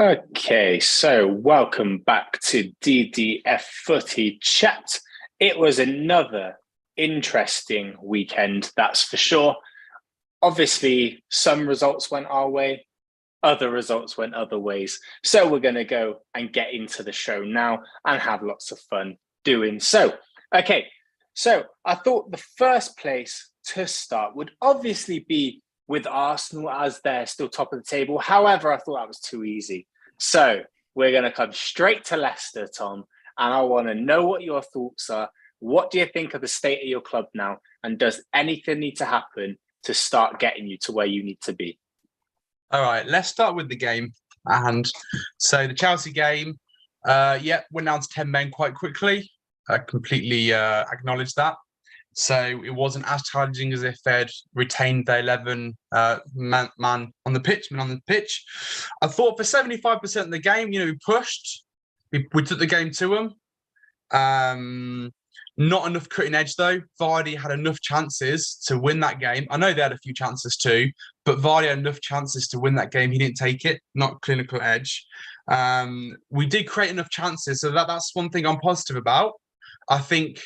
Okay, so welcome back to DDF Footy Chat. It was another interesting weekend, that's for sure. Obviously, some results went our way, other results went other ways. So we're going to go and get into the show now and have lots of fun doing so. Okay, so I thought the first place to start would obviously be with Arsenal, as they're still top of the table. However, I thought that was too easy. So we're going to come straight to Leicester, Tom, and I want to know what your thoughts are. What do you think of the state of your club now? And does anything need to happen to start getting you to where you need to be? All right, let's start with the game. And so the Chelsea game, went down to 10 men quite quickly. I completely acknowledge that. So it wasn't as challenging as if they'd retained their 11 man on the pitch. I thought for 75% of the game, we pushed. We took the game to them. Not enough cutting edge, though. Vardy had enough chances to win that game. I know they had a few chances too, but Vardy had enough chances to win that game. He didn't take it, not clinical edge. We did create enough chances, so that's one thing I'm positive about. I think,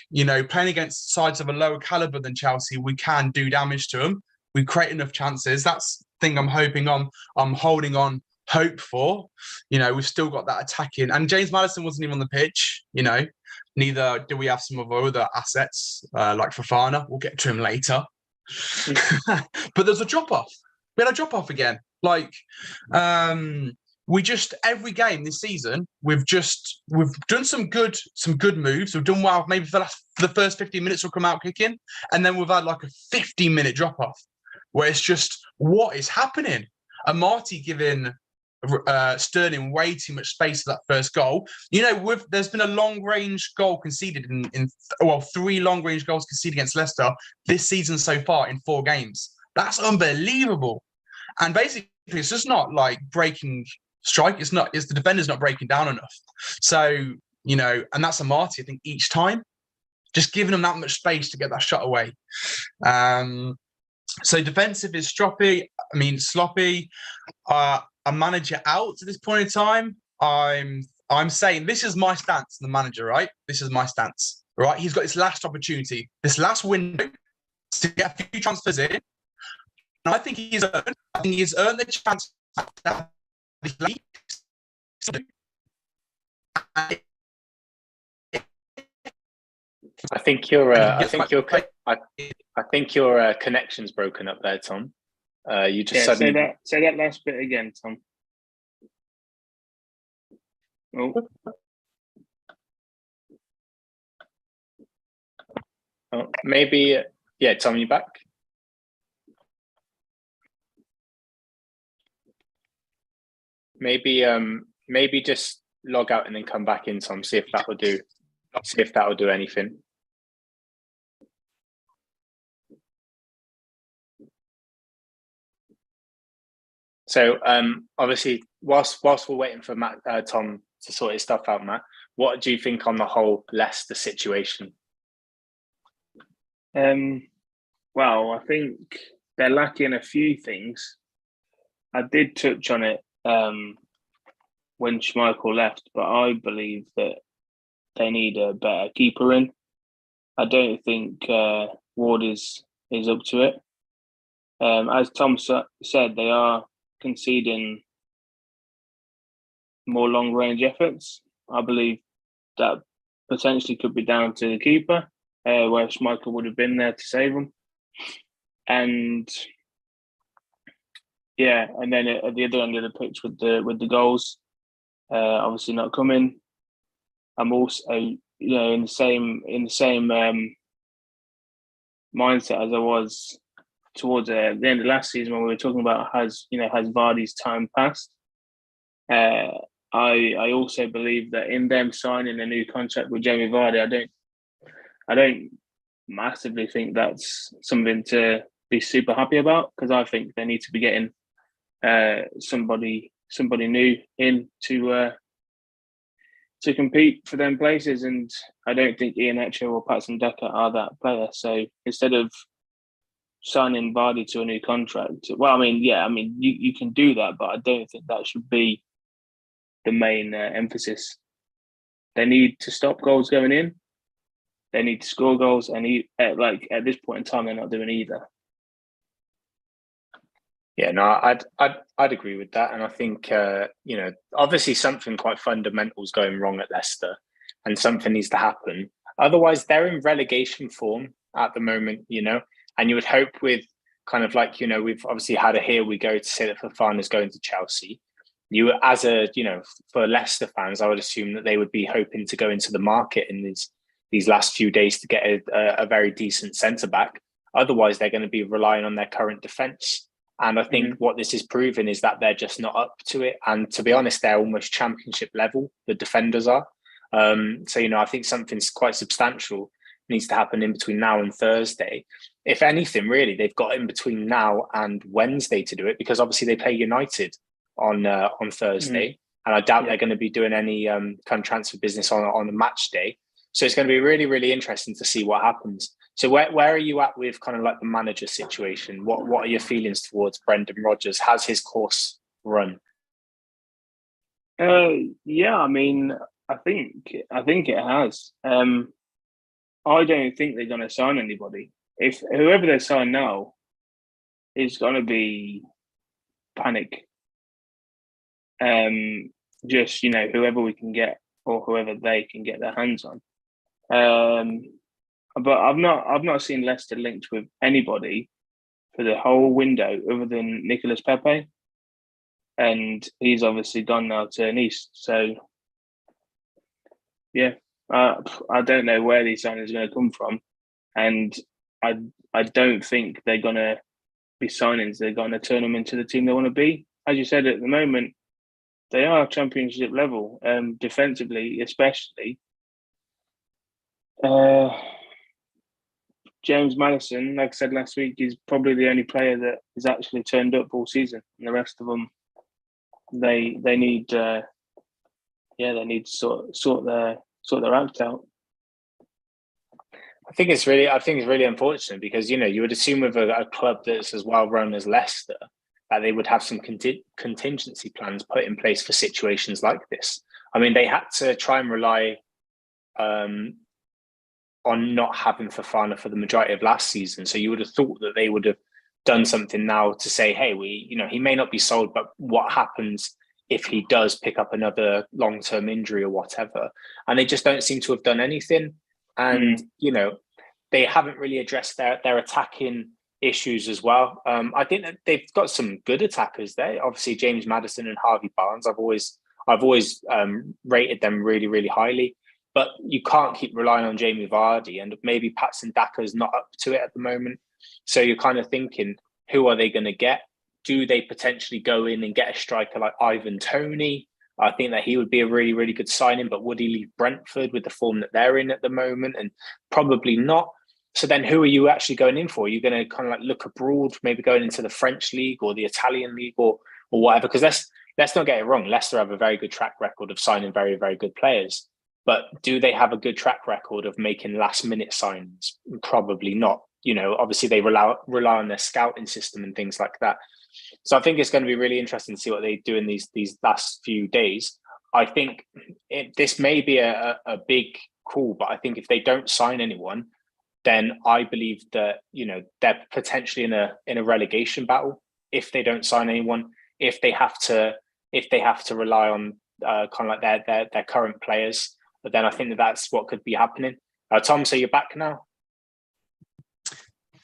playing against sides of a lower caliber than Chelsea, we can do damage to them. We create enough chances. That's the thing I'm hoping on. I'm holding on hope for. We've still got that attacking. And James Maddison wasn't even on the pitch, Neither do we have some of our other assets, like Fofana. We'll get to him later. But there's a drop-off. We had a drop-off again. Every game this season, we've done some good moves. We've done well. Maybe for the first 15 minutes we'll come out kicking, and then we've had like a 15-minute drop-off where it's just, what is happening? Marty giving Sterling way too much space for that first goal. There's been a long-range goal conceded in 3 long-range goals conceded against Leicester this season so far in 4 games. That's unbelievable. And basically, it's just not like breaking strike. It's the defender's not breaking down enough. So, and that's a Marty, I think, each time. Just giving them that much space to get that shot away. So defensive is sloppy. A manager out at this point in time. I'm saying this is my stance, the manager, right? This is my stance, right? He's got his last opportunity, this last window to get a few transfers in. And I think he's earned the chance. I think your connection's broken up there, Tom. You just suddenly say that last bit again, Tom. Maybe, Tom, you back? Maybe just log out and then come back in, Tom. See if that will do. See if that will do anything. So, obviously, whilst we're waiting for Tom to sort his stuff out, Matt, what do you think on the whole Leicester situation? Well, I think they're lacking a few things. I did touch on it when Schmeichel left, but I believe that they need a better keeper in. I don't think Ward is up to it. As Tom said, they are conceding more long-range efforts. I believe that potentially could be down to the keeper, where Schmeichel would have been there to save them. And and then at the other end of the pitch with the goals, obviously not coming. I'm also in the same mindset as I was towards the end of last season when we were talking about has Vardy's time passed. I also believe that in them signing a new contract with Jamie Vardy, I don't massively think that's something to be super happy about, because I think they need to be getting somebody new in to compete for them places, and I don't think Ian Etcher or Patson Decker are that player. So instead of signing Vardy to a new contract, you can do that, but I don't think that should be the main emphasis. They need to stop goals going in. They need to score goals, and at this point in time, they're not doing either. Yeah, no, I'd agree with that, and I think obviously something quite fundamental is going wrong at Leicester, and something needs to happen. Otherwise, they're in relegation form at the moment, and you would hope with kind of like we've obviously had a here we go to say that Fofana's going to Chelsea. You as for Leicester fans, I would assume that they would be hoping to go into the market in these last few days to get a very decent centre back. Otherwise, they're going to be relying on their current defence. And I think what this is proving is that they're just not up to it. And to be honest, they're almost championship level. The defenders are. I think something's quite substantial needs to happen in between now and Thursday. If anything, really, they've got in between now and Wednesday to do it, because obviously they play United on Thursday. And I doubt they're going to be doing any kind of transfer business on a match day. So it's going to be really, really interesting to see what happens. So where are you at with kind of like the manager situation? What are your feelings towards Brendan Rodgers? Has his course run? Yeah, I mean, I think it has. I don't think they're going to sign anybody. If whoever they sign now is going to be panic. Just whoever we can get or whoever they can get their hands on. But I've not seen Leicester linked with anybody for the whole window other than Nicolas Pepe, and he's obviously gone now to Nice. So yeah, I don't know where these signings are going to come from, and I don't think they're going to be signings. They're going to turn them into the team they want to be. As you said, at the moment, they are championship level, defensively especially. James Maddison, like I said last week, is probably the only player that has actually turned up all season. And the rest of them, they need to sort their act out. I think it's really unfortunate because you would assume with a club that's as well run as Leicester that they would have some contingency plans put in place for situations like this. I mean, they had to try and rely on not having Fofana for the majority of last season. So you would have thought that they would have done something now to say, hey, he may not be sold, but what happens if he does pick up another long-term injury or whatever? And they just don't seem to have done anything. And, they haven't really addressed their attacking issues as well. I think that they've got some good attackers there. Obviously, James Maddison and Harvey Barnes. I've always rated them really, really highly. But you can't keep relying on Jamie Vardy, and maybe Patson Daka's not up to it at the moment. So you're kind of thinking, who are they going to get? Do they potentially go in and get a striker like Ivan Toney? I think that he would be a really, really good signing, but would he leave Brentford with the form that they're in at the moment? And probably not. So then who are you actually going in for? Are you going to kind of like look abroad, maybe going into the French league or the Italian league or whatever? Because let's not get it wrong. Leicester have a very good track record of signing very, very good players. But do they have a good track record of making last-minute signings? Probably not. Obviously they rely on their scouting system and things like that. So I think it's going to be really interesting to see what they do in these last few days. I think this may be a big call, but I think if they don't sign anyone, then I believe that they're potentially in a relegation battle if they don't sign anyone. If they have to rely on kind of like their current players. But then I think that's what could be happening. Tom, so you're back now?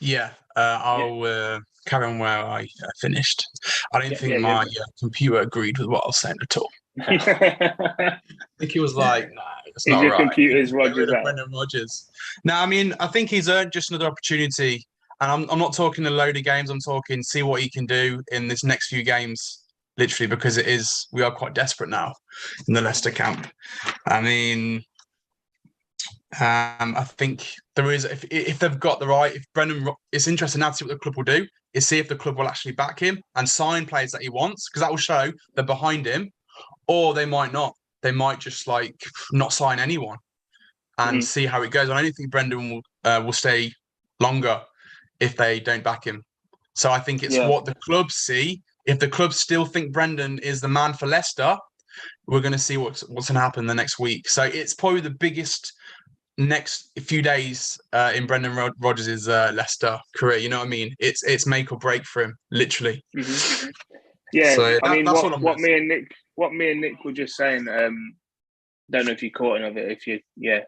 Yeah, I'll carry on where I finished. I don't think my computer agreed with what I was saying at all. I think he was like, "No, it's not right." Your computer's Rodgers. Brendan Rodgers. No, I mean, I think he's earned just another opportunity. And I'm not talking a load of games. I'm talking see what he can do in this next few games. Literally, because we are quite desperate now in the Leicester camp. I mean, I think there is, if they've got the right, if Brendan, it's interesting now to see what the club will do, is see if the club will actually back him and sign players that he wants, because that will show they're behind him, or they might not. They might just not sign anyone and see how it goes. I don't think Brendan will stay longer if they don't back him. So I think it's what the clubs see. If the clubs still think Brendan is the man for Leicester, we're going to see what's going to happen the next week. So it's probably the biggest next few days in Brendan Rodgers' Leicester career. You know what I mean? It's make or break for him, literally. Mm-hmm. Yeah, So I mean, that's what me and Nick were just saying. Don't know if you caught any of it. If your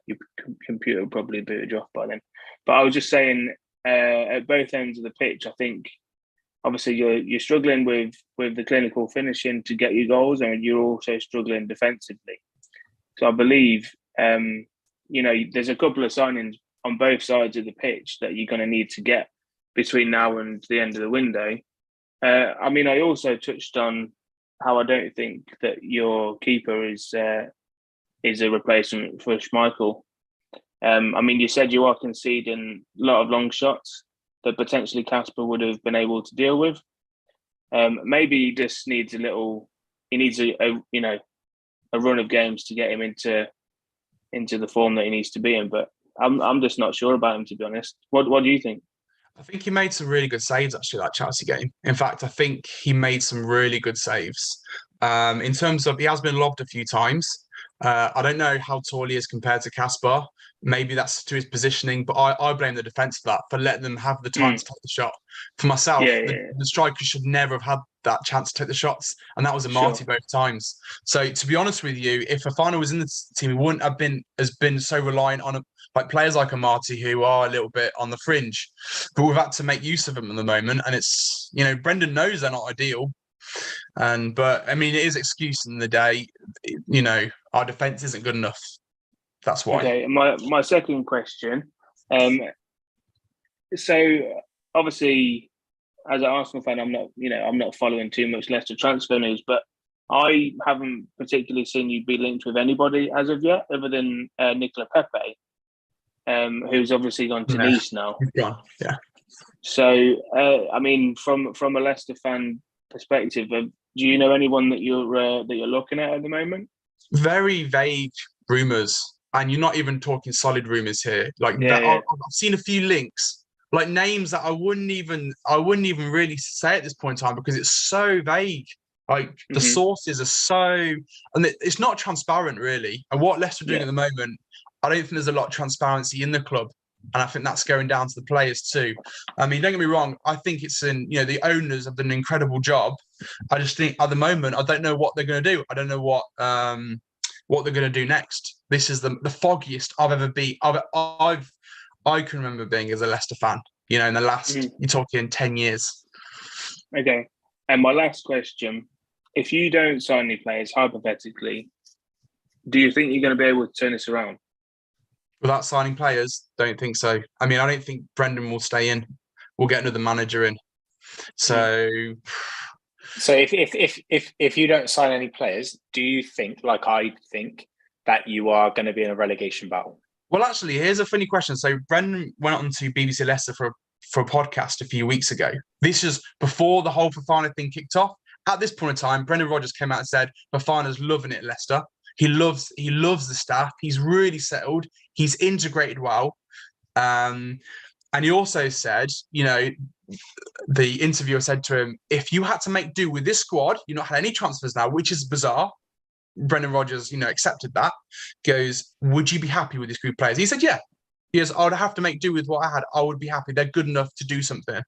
computer will probably booted you off by then. But I was just saying, at both ends of the pitch, I think obviously you're struggling with the clinical finishing to get your goals, and you're also struggling defensively. So I believe, there's a couple of signings on both sides of the pitch that you're going to need to get between now and the end of the window. I mean, I also touched on how I don't think that your keeper is a replacement for Schmeichel. I mean, you said you are conceding a lot of long shots that potentially Casper would have been able to deal with. Maybe he just needs a run of games to get him into the form that he needs to be in. But I'm just not sure about him, to be honest. What do you think? I think he made some really good saves, actually, that Chelsea game. In fact, I think he made some really good saves. In terms of, he has been lobbed a few times. I don't know how tall he is compared to Casper. Maybe that's to his positioning, but I blame the defence for that, for letting them have the time to take the shot. For myself, the striker should never have had that chance to take the shots, and that was a Marty both times. So, to be honest with you, if Fofana was in the team, he wouldn't have been so reliant on players like Marty, who are a little bit on the fringe. But we've had to make use of them at the moment, and it's, Brendan knows they're not ideal. But I mean, it is excuse in the day. Our defence isn't good enough. That's why. Okay, my second question. So obviously, as an Arsenal fan, I'm not following too much Leicester transfer news, but I haven't particularly seen you be linked with anybody as of yet, other than Nicola Pepe, who's obviously gone to Nice now. Yeah. So, I mean, from a Leicester fan perspective, do you know anyone that you're looking at the moment? Very vague rumours, and you're not even talking solid rumours here. I've seen a few links, like names that I wouldn't even really say at this point in time, because it's so vague. The sources are so, and it's not transparent really. And what Leicester are doing at the moment, I don't think there's a lot of transparency in the club. And I think that's going down to the players too. I mean, don't get me wrong. I think it's the owners have done an incredible job. I just think at the moment, I don't know what they're going to do. I don't know what they're going to do next. This is the foggiest I've ever been. I can remember being as a Leicester fan, in the last, you're talking 10 years. Okay. And my last question, if you don't sign any players, hypothetically, do you think you're going to be able to turn this around? Without signing players, don't think so. I mean, I don't think Brendan will stay in. We'll get another manager in. So if you don't sign any players, do you think, like I think, that you are going to be in a relegation battle? Well, actually, here's a funny question. So Brendan went on to BBC Leicester for a podcast a few weeks ago. This is before the whole Fofana thing kicked off. At this point in time, Brendan Rodgers came out and said Fofana's loving it at Leicester. He loves the staff. He's really settled. He's integrated well. And he also said, the interviewer said to him, if you had to make do with this squad, you've not had any transfers now, which is bizarre. Brendan Rodgers, accepted that. Goes, would you be happy with this group of players? He said, yeah. He goes, I would have to make do with what I had. I would be happy. They're good enough to do something.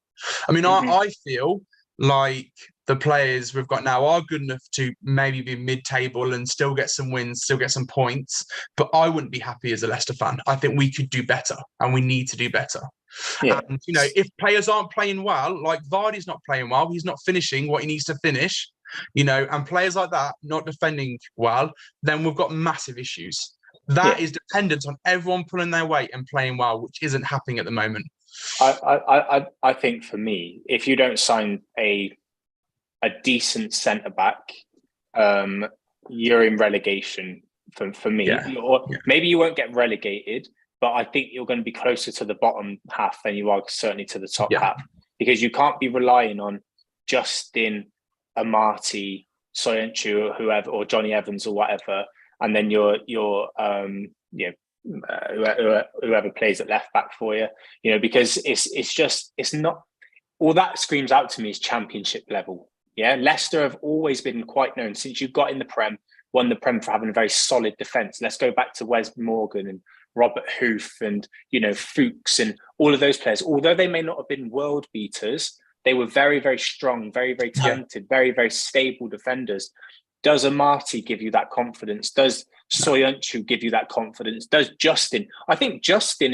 I mean, I feel like the players we've got now are good enough to maybe be mid-table and still get some wins, still get some points. But I wouldn't be happy as a Leicester fan. I think we could do better, and we need to do better. Yeah. And, if players aren't playing well, like Vardy's not playing well, he's not finishing what he needs to finish, and players like that not defending well, then we've got massive issues. That is dependent on everyone pulling their weight and playing well, which isn't happening at the moment. I think for me, if you don't sign a decent centre back, you're in relegation. For me, maybe you won't get relegated, but I think you're going to be closer to the bottom half than you are certainly to the top half, because you can't be relying on Justin, Amati, Soyuncu, or whoever, or Johnny Evans or whatever, and then whoever plays at left back for you, because it's not, all that screams out to me is championship level. Yeah, Leicester have always been quite known since you got in the Prem won the Prem for having a very solid defence. Let's go back to Wes Morgan and Robert Hoof and, Fuchs and all of those players. Although they may not have been world beaters, they were very, very strong, very, very talented, very, very stable defenders. Does Amati give you that confidence? Does Soyuncu give you that confidence? Does Justin? I think Justin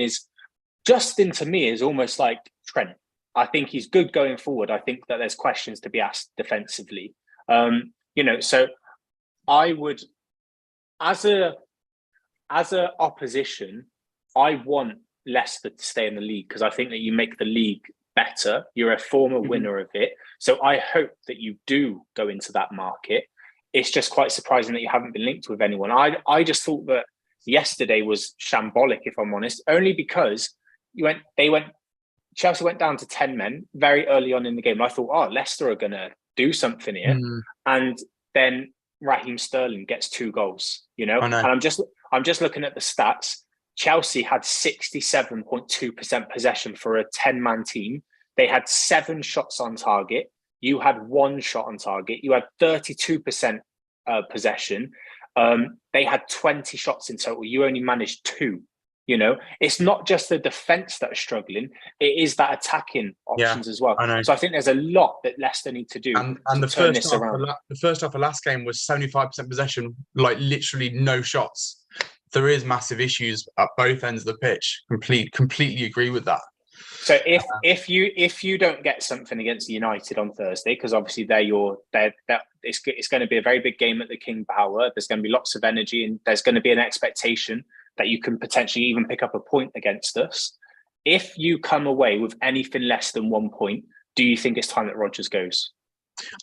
to me is almost like Trent. I think he's good going forward. I think that there's questions to be asked defensively. So I would, as a opposition, I want Leicester to stay in the league because I think that you make the league better. You're a former winner of it. So I hope that you do go into that market. It's just quite surprising that you haven't been linked with anyone. I just thought that yesterday was shambolic, if I'm honest, only because Chelsea went down to 10 men very early on in the game. I thought, Leicester are going to do something here. And then Raheem Sterling gets 2 goals, And I'm just looking at the stats. Chelsea had 67.2% possession for a 10-man team. They had 7 shots on target. You had 1 shot on target. You had 32% possession. They had 20 shots in total. You only managed 2. It's not just the defence that are struggling; it is that attacking options as well. So I think there's a lot that Leicester need to do and to the turn first this half around. The first half of last game was 75% possession, like literally no shots. There is massive issues at both ends of the pitch. Completely agree with that. So if you don't get something against United on Thursday, because obviously it's going to be a very big game at the King Power. There's going to be lots of energy, and there's going to be an expectation that you can potentially even pick up a point against us. If you come away with anything less than 1 point, do you think it's time that Rodgers goes?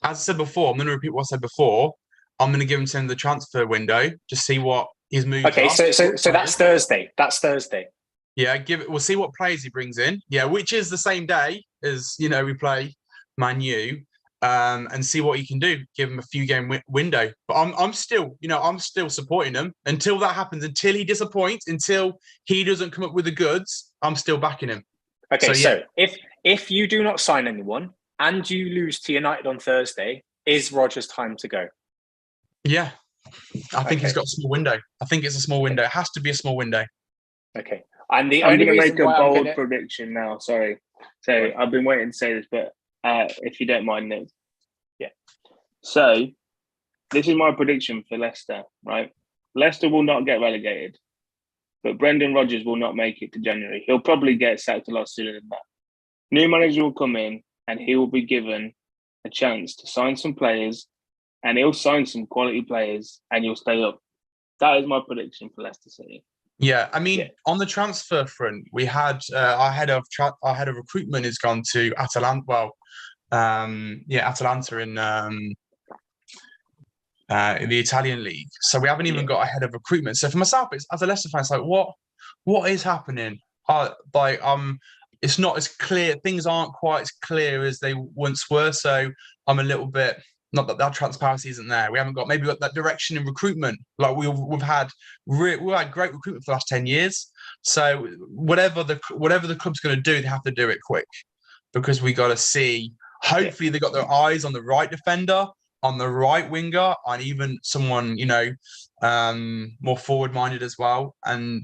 As I said before, I'm going to repeat what I said before. I'm going to give him some of the transfer window to see what his moves are. Okay, so that's Thursday. That's Thursday. Yeah, we'll see what players he brings in. Yeah, which is the same day as we play Man U, and see what he can do. Give him a few game window. But I'm still supporting him until that happens. Until he disappoints. Until he doesn't come up with the goods. I'm still backing him. Okay, so if you do not sign anyone and you lose to United on Thursday, is Rodgers time to go? Yeah, I think he's got a small window. I think it's a small window. It has to be a small window. Okay. And I'm going to make a bold prediction now. Sorry. So I've been waiting to say this, but if you don't mind, Nick. Yeah. So this is my prediction for Leicester, right? Leicester will not get relegated, but Brendan Rodgers will not make it to January. He'll probably get sacked a lot sooner than that. New manager will come in and he will be given a chance to sign some players, and he'll sign some quality players and you'll stay up. That is my prediction for Leicester City. Yeah, I mean, on the transfer front, we had our head of recruitment has gone to Atalanta. Well, Atalanta in the Italian league. So we haven't even got a head of recruitment. So for myself, as a Leicester fan, it's like, what is happening? It's not as clear. Things aren't quite as clear as they once were. So I'm a little bit. Not that transparency isn't there. We haven't got that direction in recruitment. Like we've had great recruitment for the last 10 years. So whatever the club's going to do, they have to do it quick, because we got to see. Hopefully, they got their eyes on the right defender, on the right winger, on even someone more forward-minded as well. And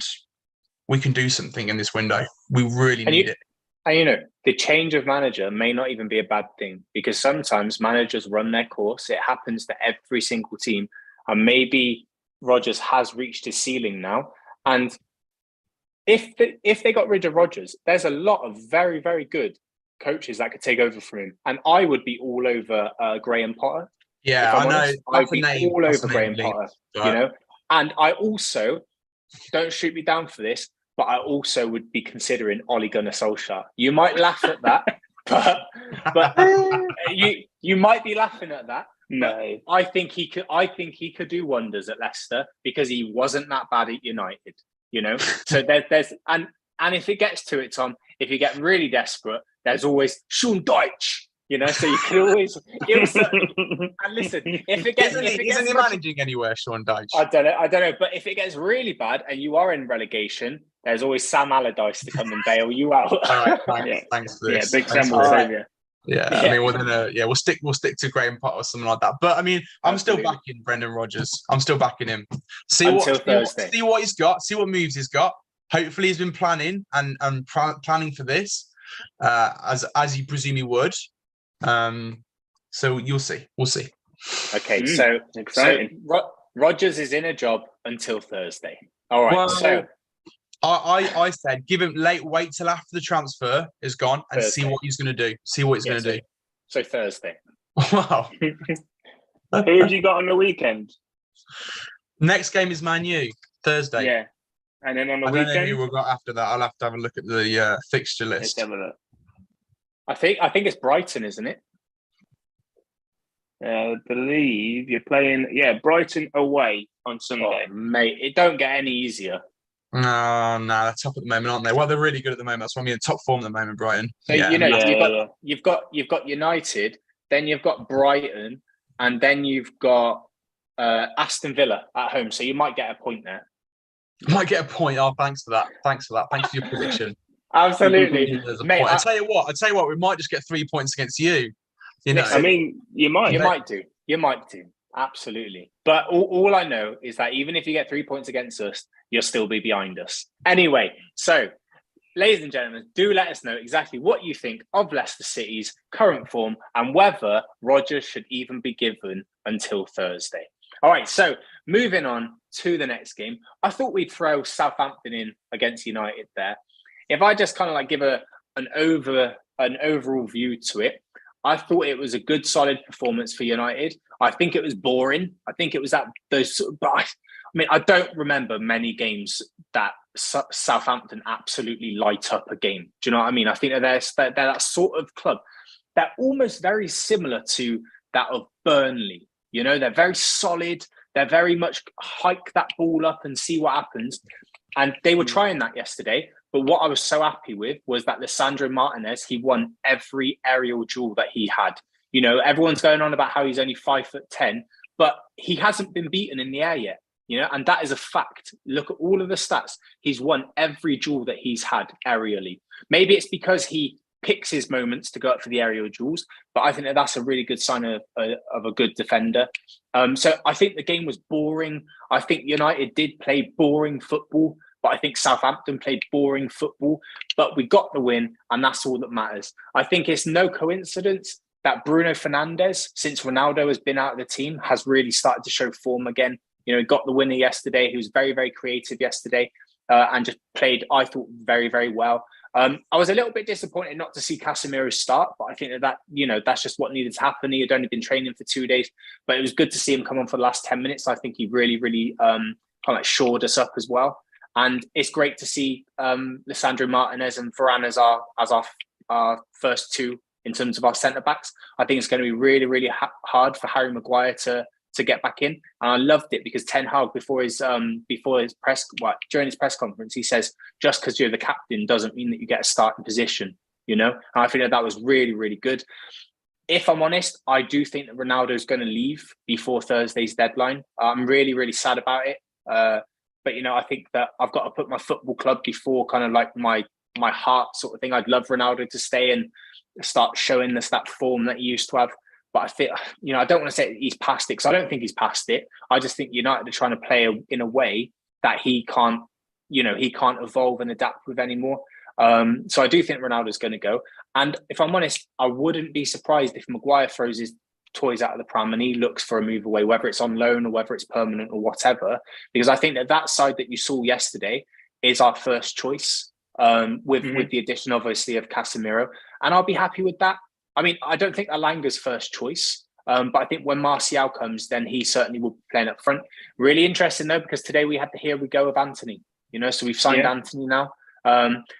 we can do something in this window. We really need it. And the change of manager may not even be a bad thing, because sometimes managers run their course. It happens to every single team. And maybe Rodgers has reached his ceiling now. And if they got rid of Rodgers, there's a lot of very, very good coaches that could take over from him. And I would be all over Graham Potter. Yeah, I know. I'd be all over Graham Potter, And I also, don't shoot me down for this, but I also would be considering Ole Gunnar Solskjaer. You might laugh at that, but you might be laughing at that. No, I think he could do wonders at Leicester, because he wasn't that bad at United. So there's and if it gets to it, Tom, if you get really desperate, there's always Sean Dyche. So you can always. And listen, isn't he managing anywhere, Sean Dyche? I don't know. But if it gets really bad and you are in relegation, there's always Sam Allardyce to come and bail you out. All right, thanks for this. Yeah, big Sam will save you. Yeah, I mean, we'll stick to Graham Potter or something like that. But I mean, I'm still backing Brendan Rodgers. I'm still backing him. See what he's got. See what moves he's got. Hopefully, he's been planning and planning for this, as he presume he would. So you'll see. We'll see. Okay, so exciting. So Rodgers is in a job until Thursday. All right, well, so. I said, wait till after the transfer is gone and Thursday. See what he's going to do. See what he's going to do. So Thursday. Wow. Who have you got on the weekend? Next game is Man U, Thursday. Yeah. And then on the weekend? I don't know who we've got after that. I'll have to have a look at the fixture list. Let's have a look. I think it's Brighton, isn't it? I believe you're playing, Brighton away on Sunday. Oh, mate, it don't get any easier. No, they're top at the moment, aren't they? Well, they're really good at the moment. That's why I'm in top form at the moment, Brighton. So you've got United, then you've got Brighton, and then you've got Aston Villa at home. So you might get a point there. Might get a point. Oh, thanks for that. Thanks for your prediction. Absolutely, mate. I tell you what. We might just get 3 points against you. You know, I mean, you might. You might do. Absolutely. But all I know is that even if you get 3 points against us, you'll still be behind us. Anyway, so, ladies and gentlemen, do let us know exactly what you think of Leicester City's current form and whether Rodgers should even be given until Thursday. All right, so moving on to the next game. I thought we'd throw Southampton in against United there. If I just kind of like give an overall view to it, I thought it was a good, solid performance for United. I think it was boring. I think it was I don't remember many games that Southampton absolutely light up a game. Do you know what I mean? I think they're that sort of club. They're almost very similar to that of Burnley. You know, they're very solid. They're very much hike that ball up and see what happens. And they were trying that yesterday. But what I was so happy with was that Lisandro Martinez, he won every aerial duel that he had. You know, everyone's going on about how he's only 5'10", but he hasn't been beaten in the air yet. You know, and that is a fact. Look at all of the stats. He's won every duel that he's had aerially. Maybe it's because he picks his moments to go up for the aerial duels, but I think that's a really good sign of a good defender. So I think the game was boring. I think United did play boring football, but I think Southampton played boring football. But we got the win, and that's all that matters. I think it's no coincidence that Bruno Fernandes, since Ronaldo has been out of the team, has really started to show form again. You know, he got the winner yesterday. He was very, very creative yesterday and just played, I thought, very, very well. I was a little bit disappointed not to see Casemiro start, but I think that's just what needed to happen. He had only been training for 2 days, but it was good to see him come on for the last 10 minutes. I think he really, really kind of like shored us up as well. And it's great to see Lisandro Martinez and Varane as our first two in terms of our centre-backs. I think it's going to be really, really hard for Harry Maguire to get back in. And I loved it because Ten Hag, during his press conference, he says, just because you're the captain doesn't mean that you get a starting position, you know? And I think that was really, really good. If I'm honest, I do think that Ronaldo's going to leave before Thursday's deadline. I'm really, really sad about it. But, you know, I think that I've got to put my football club before kind of like my heart sort of thing. I'd love Ronaldo to stay and start showing us that form that he used to have. But I feel, you know, I don't want to say he's past it because I don't think he's past it. I just think United are trying to play in a way that he can't evolve and adapt with anymore. So I do think Ronaldo's going to go. And if I'm honest, I wouldn't be surprised if Maguire throws his toys out of the pram and he looks for a move away, whether it's on loan or whether it's permanent or whatever. Because I think that side that you saw yesterday is our first choice with the addition, obviously, of Casemiro. And I'll be happy with that. I mean, I don't think Alanga's first choice, but I think when Martial comes, then he certainly will be playing up front. Really interesting, though, because today we had the here we go of Anthony. You know, so we've signed Anthony now.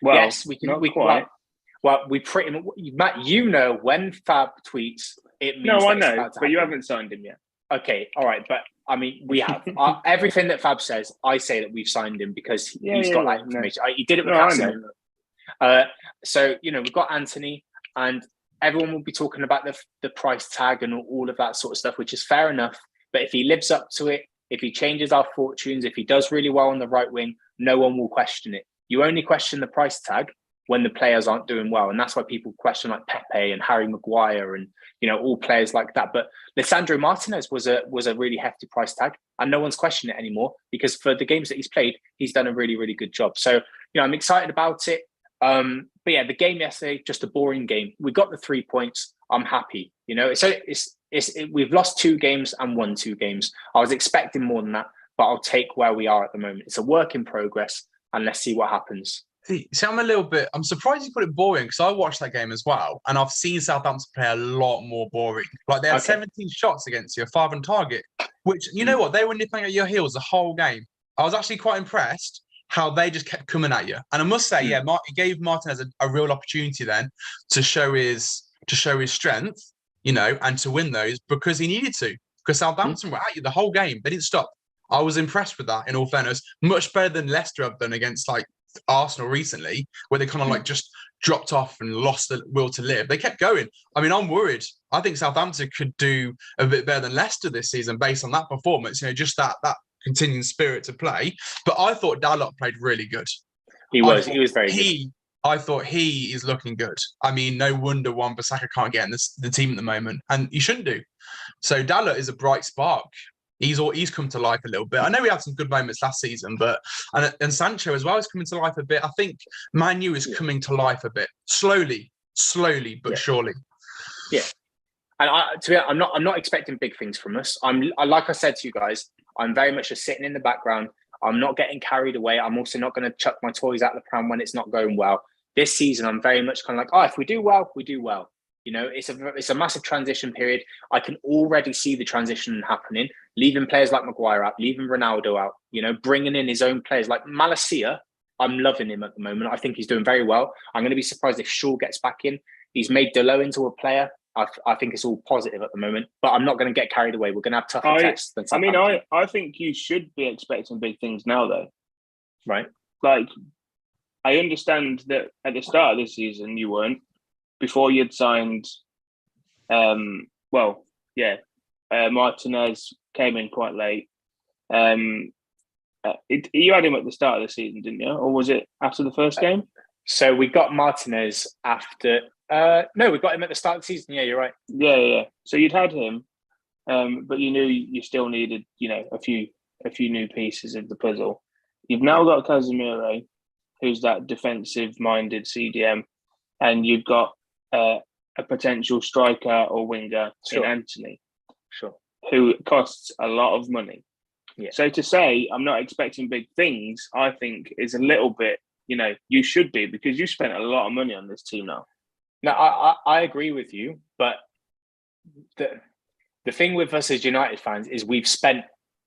Yes, we can. We pretty much, Matt, you know, when Fab tweets, it means no, I know, but you haven't signed him yet. Okay, all right, but I mean, we have everything that Fab says. I say that we've signed him because he's got that information. No. He did it with Casemiro. So you know, we've got Anthony, and everyone will be talking about the price tag and all of that sort of stuff, which is fair enough. But if he lives up to it, if he changes our fortunes, if he does really well on the right wing, no one will question it. You only question the price tag when the players aren't doing well. And that's why people question like Pepe and Harry Maguire and, all players like that. But Lisandro Martinez was a really hefty price tag, and no one's questioning it anymore because for the games that he's played, he's done a really, really good job. So, I'm excited about it. But yeah, the game yesterday, just a boring game. We got the 3 points. I'm happy. We've lost 2 games and won 2 games. I was expecting more than that, but I'll take where we are at the moment. It's a work in progress, and let's see what happens. See, I'm surprised you put it boring because I watched that game as well, and I've seen Southampton play a lot more boring. Like they had 17 shots against you, 5 on target, which, you know what, they were nipping at your heels the whole game. I was actually quite impressed how they just kept coming at you. And I must say, it gave Martinez a real opportunity then to show his strength, and to win those because he needed to. Because Southampton were at you the whole game. They didn't stop. I was impressed with that, in all fairness. Much better than Leicester have done against like Arsenal recently, where they kind of like just dropped off and lost the will to live. They kept going. I mean, I'm worried. I think Southampton could do a bit better than Leicester this season based on that performance. Just that continuing spirit to play. But I thought Dalot played really good. He was very good. I thought he is looking good. I mean, no wonder Wan-Bissaka can't get in the team at the moment, and he shouldn't do. So Dalot is a bright spark. He's come to life a little bit. I know he had some good moments last season, but and Sancho as well is coming to life a bit. I think Man U is coming to life a bit, slowly but surely. Yeah, and I'm not expecting big things from us. Like I said to you guys, I'm very much just sitting in the background. I'm not getting carried away. I'm also not going to chuck my toys out the pram when it's not going well. This season, I'm very much kind of like, if we do well, we do well. It's a massive transition period. I can already see the transition happening, leaving players like Maguire out, leaving Ronaldo out, bringing in his own players like Malacia. I'm loving him at the moment. I think he's doing very well. I'm going to be surprised if Shaw gets back in. He's made Delo into a player. I think it's all positive at the moment, but I'm not going to get carried away. We're going to have tougher tests than Southampton. I think you should be expecting big things now, though. Right. Like, I understand that at the start of this season, you weren't. Before you'd signed, Martinez came in quite late. You had him at the start of the season, didn't you? Or was it after the first game? So we got Martinez after... no, we got him at the start of the season. Yeah, you're right. Yeah. So you'd had him, but you knew you still needed, a few new pieces of the puzzle. You've now got Casemiro, who's that defensive-minded CDM, and you've got a potential striker or winger in Anthony, who costs a lot of money. Yeah. So to say I'm not expecting big things, I think is a little bit, you should be, because you spent a lot of money on this team now. No, I agree with you, but the thing with us as United fans is we've spent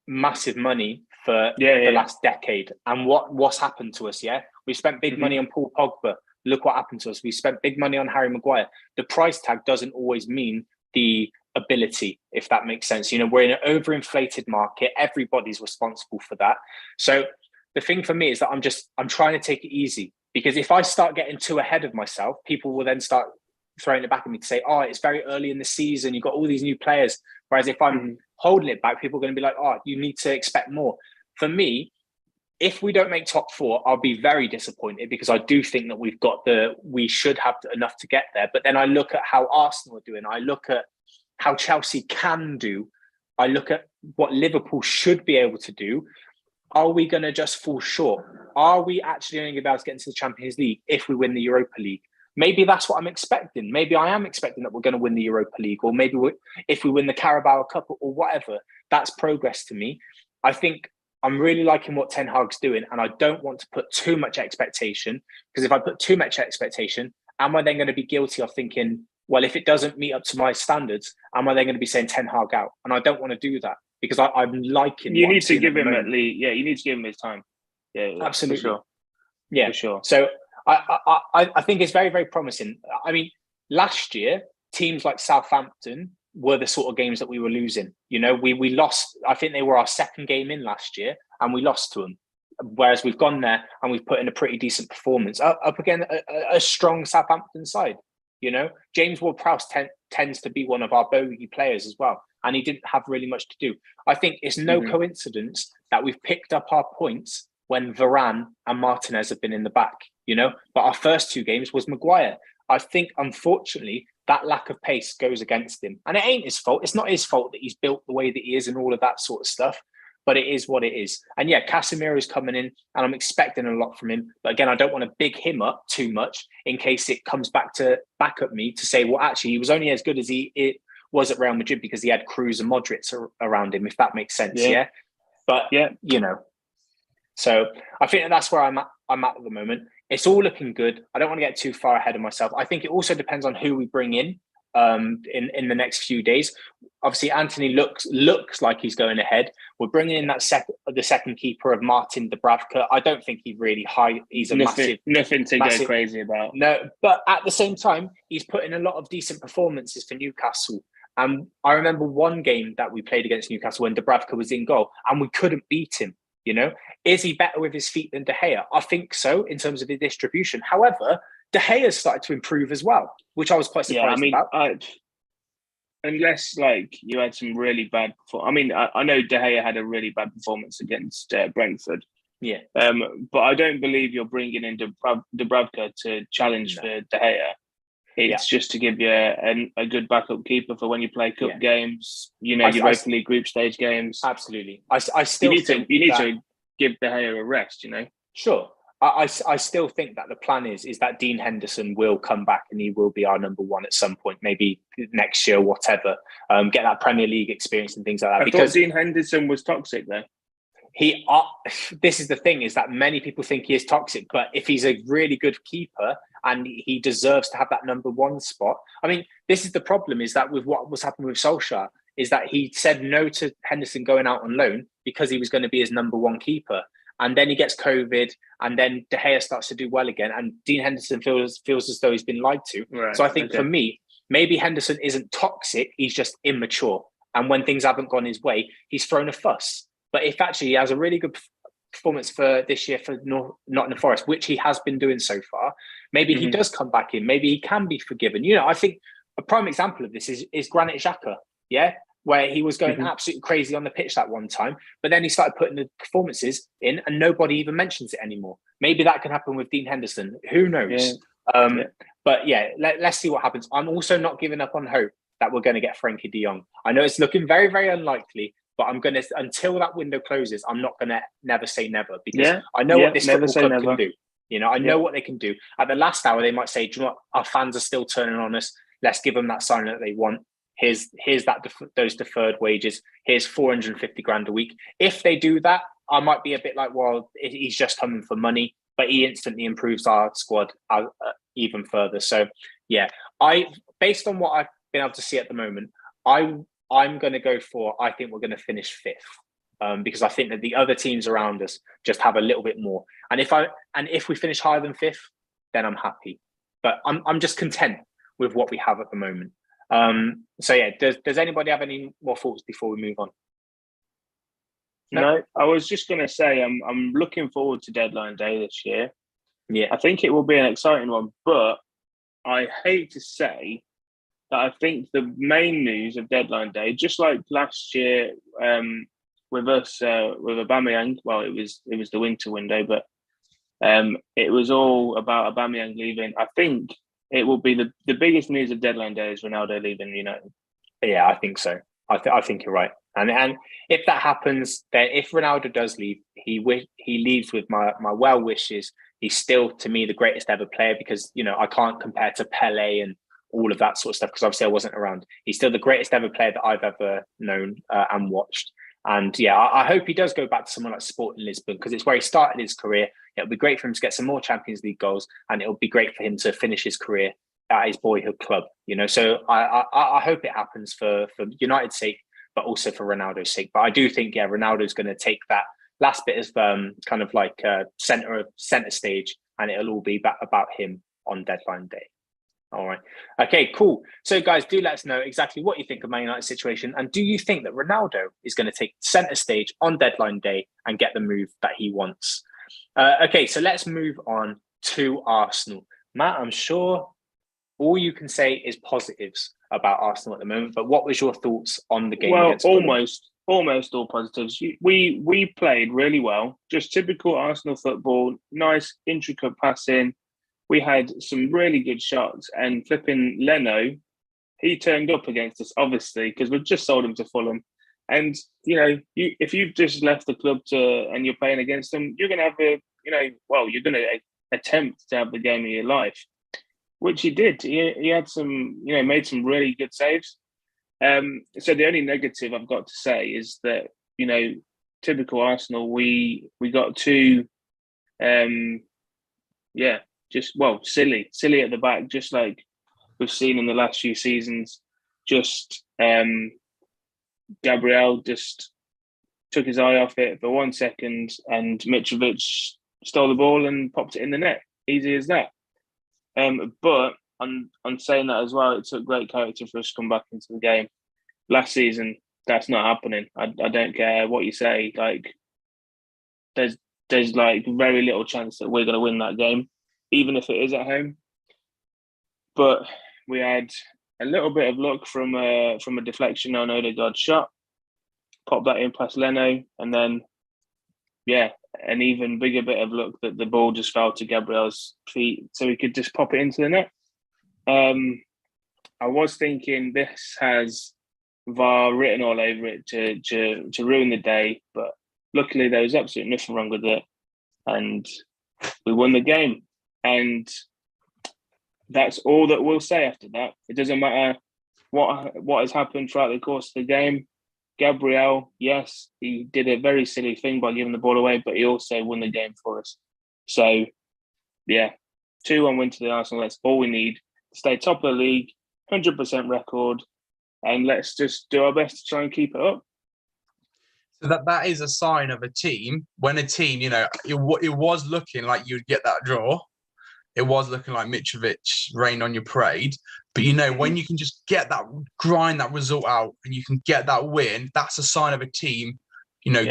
massive money for the last decade, and what's happened to us? Yeah, we spent big money on Paul Pogba. Look what happened to us. We spent big money on Harry Maguire. The price tag doesn't always mean the ability, if that makes sense. We're in an overinflated market. Everybody's responsible for that. So the thing for me is that I'm trying to take it easy, because if I start getting too ahead of myself, people will then start throwing it back at me to say, it's very early in the season. You've got all these new players. Whereas if I'm holding it back, people are going to be like, you need to expect more. For me, if we don't make top 4, I'll be very disappointed, because I do think that we should have enough to get there. But then I look at how Arsenal are doing. I look at how Chelsea can do. I look at what Liverpool should be able to do. Are we going to just fall short? Are we actually only going to be able to get into the Champions League if we win the Europa League? Maybe that's what I'm expecting. Maybe I am expecting that we're going to win the Europa League, or maybe if we win the Carabao Cup or whatever. That's progress to me. I think I'm really liking what Ten Hag's doing, and I don't want to put too much expectation, because if I put too much expectation, am I then going to be guilty of thinking, well, if it doesn't meet up to my standards, am I then going to be saying Ten Hag out? And I don't want to do that, because I'm liking. You need to give him at least, you need to give him his time. Yeah, absolutely. For sure. Yeah, for sure. So I think it's very, very promising. I mean, last year, teams like Southampton were the sort of games that we were losing. We lost. I think they were our second game in last year, and we lost to them. Whereas we've gone there and we've put in a pretty decent performance up against a strong Southampton side. James Ward-Prowse tends to be one of our bogey players as well, and he didn't have really much to do. I think it's no coincidence that we've picked up our points when Varane and Martinez have been in the back, But our first 2 games was Maguire. I think, unfortunately, that lack of pace goes against him. And it ain't his fault. It's not his fault that he's built the way that he is and all of that sort of stuff. But it is what it is. And yeah, Casemiro's coming in and I'm expecting a lot from him. But again, I don't want to big him up too much in case it comes back at me to say, well, actually, he was only as good as it was at Real Madrid because he had Cruz and Modric around him, if that makes sense. Yeah. But, so I think that's where I'm at the moment. It's all looking good. I don't want to get too far ahead of myself. I think it also depends on who we bring in the next few days. Obviously, Anthony looks like he's going ahead. We're bringing in the second keeper of Martin Dubravka. I don't think he's nothing to go crazy about. No, but at the same time, he's put in a lot of decent performances for Newcastle. And I remember one game that we played against Newcastle when Dubravka was in goal and we couldn't beat him. Is he better with his feet than De Gea? I think so in terms of the distribution. However, De Gea started to improve as well, which I was quite surprised about. Unless you had some really bad. I know De Gea had a really bad performance against Brentford. Yeah. But I don't believe you're bringing in Dubravka to challenge for De Gea. It's just to give you a good backup keeper for when you play cup games, your Europa League group stage games. Absolutely. I still think you need to give De Gea a rest, Sure. I still think that the plan is that Dean Henderson will come back and he will be our number 1 at some point, maybe next year, whatever. Get that Premier League experience and things like that. I thought Dean Henderson was toxic though. This is the thing, is that many people think he is toxic, but if he's a really good keeper and he deserves to have that number 1 spot. I mean, this is the problem, is that with what was happening with Solskjaer, is that he said no to Henderson going out on loan because he was going to be his number 1 keeper. And then he gets COVID and then De Gea starts to do well again. And Dean Henderson feels as though he's been lied to. Right, so I think for me, maybe Henderson isn't toxic, he's just immature. And when things haven't gone his way, he's thrown a fuss. But if actually he has a really good performance for this year for Nottingham Forest, which he has been doing so far, maybe he does come back in. Maybe he can be forgiven. I think a prime example of this is Granit Xhaka, where he was going absolutely crazy on the pitch that one time, but then he started putting the performances in and nobody even mentions it anymore. Maybe that can happen with Dean Henderson. Who knows? But let's see what happens. I'm also not giving up on hope that we're going to get Frankie de Jong. I know it's looking very, very unlikely, but I'm going to, until that window closes, I'm not going to never say never, because I know what this football club can do. I know what they can do. At the last hour, they might say, do you know what? Our fans are still turning on us. Let's give them that sign that they want. Here's those deferred wages. Here's 450 grand a week. If they do that, I might be a bit like, well, he's just coming for money, but he instantly improves our squad even further. So based on what I've been able to see at the moment, I'm going to go for, I think we're going to finish 5th, because I think that the other teams around us just have a little bit more. And if we finish higher than 5th, then I'm happy. But I'm just content with what we have at the moment. Does anybody have any more thoughts before we move on? No, I was just going to say I'm looking forward to deadline day this year. Yeah, I think it will be an exciting one, but I hate to say that I think the main news of deadline day, just like last year with us with Aubameyang, well, it was the winter window, but it was all about Aubameyang leaving. I think it will be the biggest news of deadline day is Ronaldo leaving United. Yeah, I think so. I think you're right. And if that happens, then if Ronaldo does leave, he leaves with my well wishes. He's still, to me, the greatest ever player, because I can't compare to Pele and all of that sort of stuff, because obviously I wasn't around. He's still the greatest ever player that I've ever known and watched. And I hope he does go back to someone like Sporting Lisbon, because it's where he started his career. It'll be great for him to get some more Champions League goals, and it'll be great for him to finish his career at his boyhood club. So I hope it happens for United's sake, but also for Ronaldo's sake. But I do think, Ronaldo's going to take that last bit of kind of like center stage, and it'll all be about him on deadline day. All right. Okay, cool. So guys, do let us know exactly what you think of Man United's situation. And do you think that Ronaldo is going to take center stage on deadline day and get the move that he wants? Okay, so let's move on to Arsenal. Matt, I'm sure all you can say is positives about Arsenal at the moment, but what was your thoughts on the game? Well, almost all positives. We played really well, just typical Arsenal football, nice intricate passing. We had some really good shots, and flipping Leno, he turned up against us, obviously, because we've just sold him to Fulham. And, if you've just left the club and you're playing against them, you're going to have you're going to attempt to have the game of your life, which he did. He had some, made some really good saves. So the only negative I've got to say is that, typical Arsenal, we got too, silly at the back, just like we've seen in the last few seasons. Just Gabriel just took his eye off it for 1 second, and Mitrovic stole the ball and popped it in the net. Easy as that. But on saying that as well, it took great character for us to come back into the game. Last season, that's not happening. I don't care what you say. Like, there's like very little chance that we're going to win that game, even if it is at home. But we had a little bit of luck from a deflection on Odegaard's shot. Pop that in past Leno, and then an even bigger bit of luck that the ball just fell to Gabriel's feet, so he could just pop it into the net. I was thinking this has VAR written all over it to ruin the day, but luckily there was absolutely nothing wrong with it, and we won the game. And that's all that we'll say after that. It doesn't matter what has happened throughout the course of the game. Gabriel, yes, he did a very silly thing by giving the ball away, but he also won the game for us. So, 2-1 win to the Arsenal. That's all we need to stay top of the league, 100% record, and let's just do our best to try and keep it up. So that is a sign of a team. When a team, it was looking like you'd get that draw. It was looking like Mitrovic rained on your parade. But, when you can just grind that result out and you can get that win, that's a sign of a team,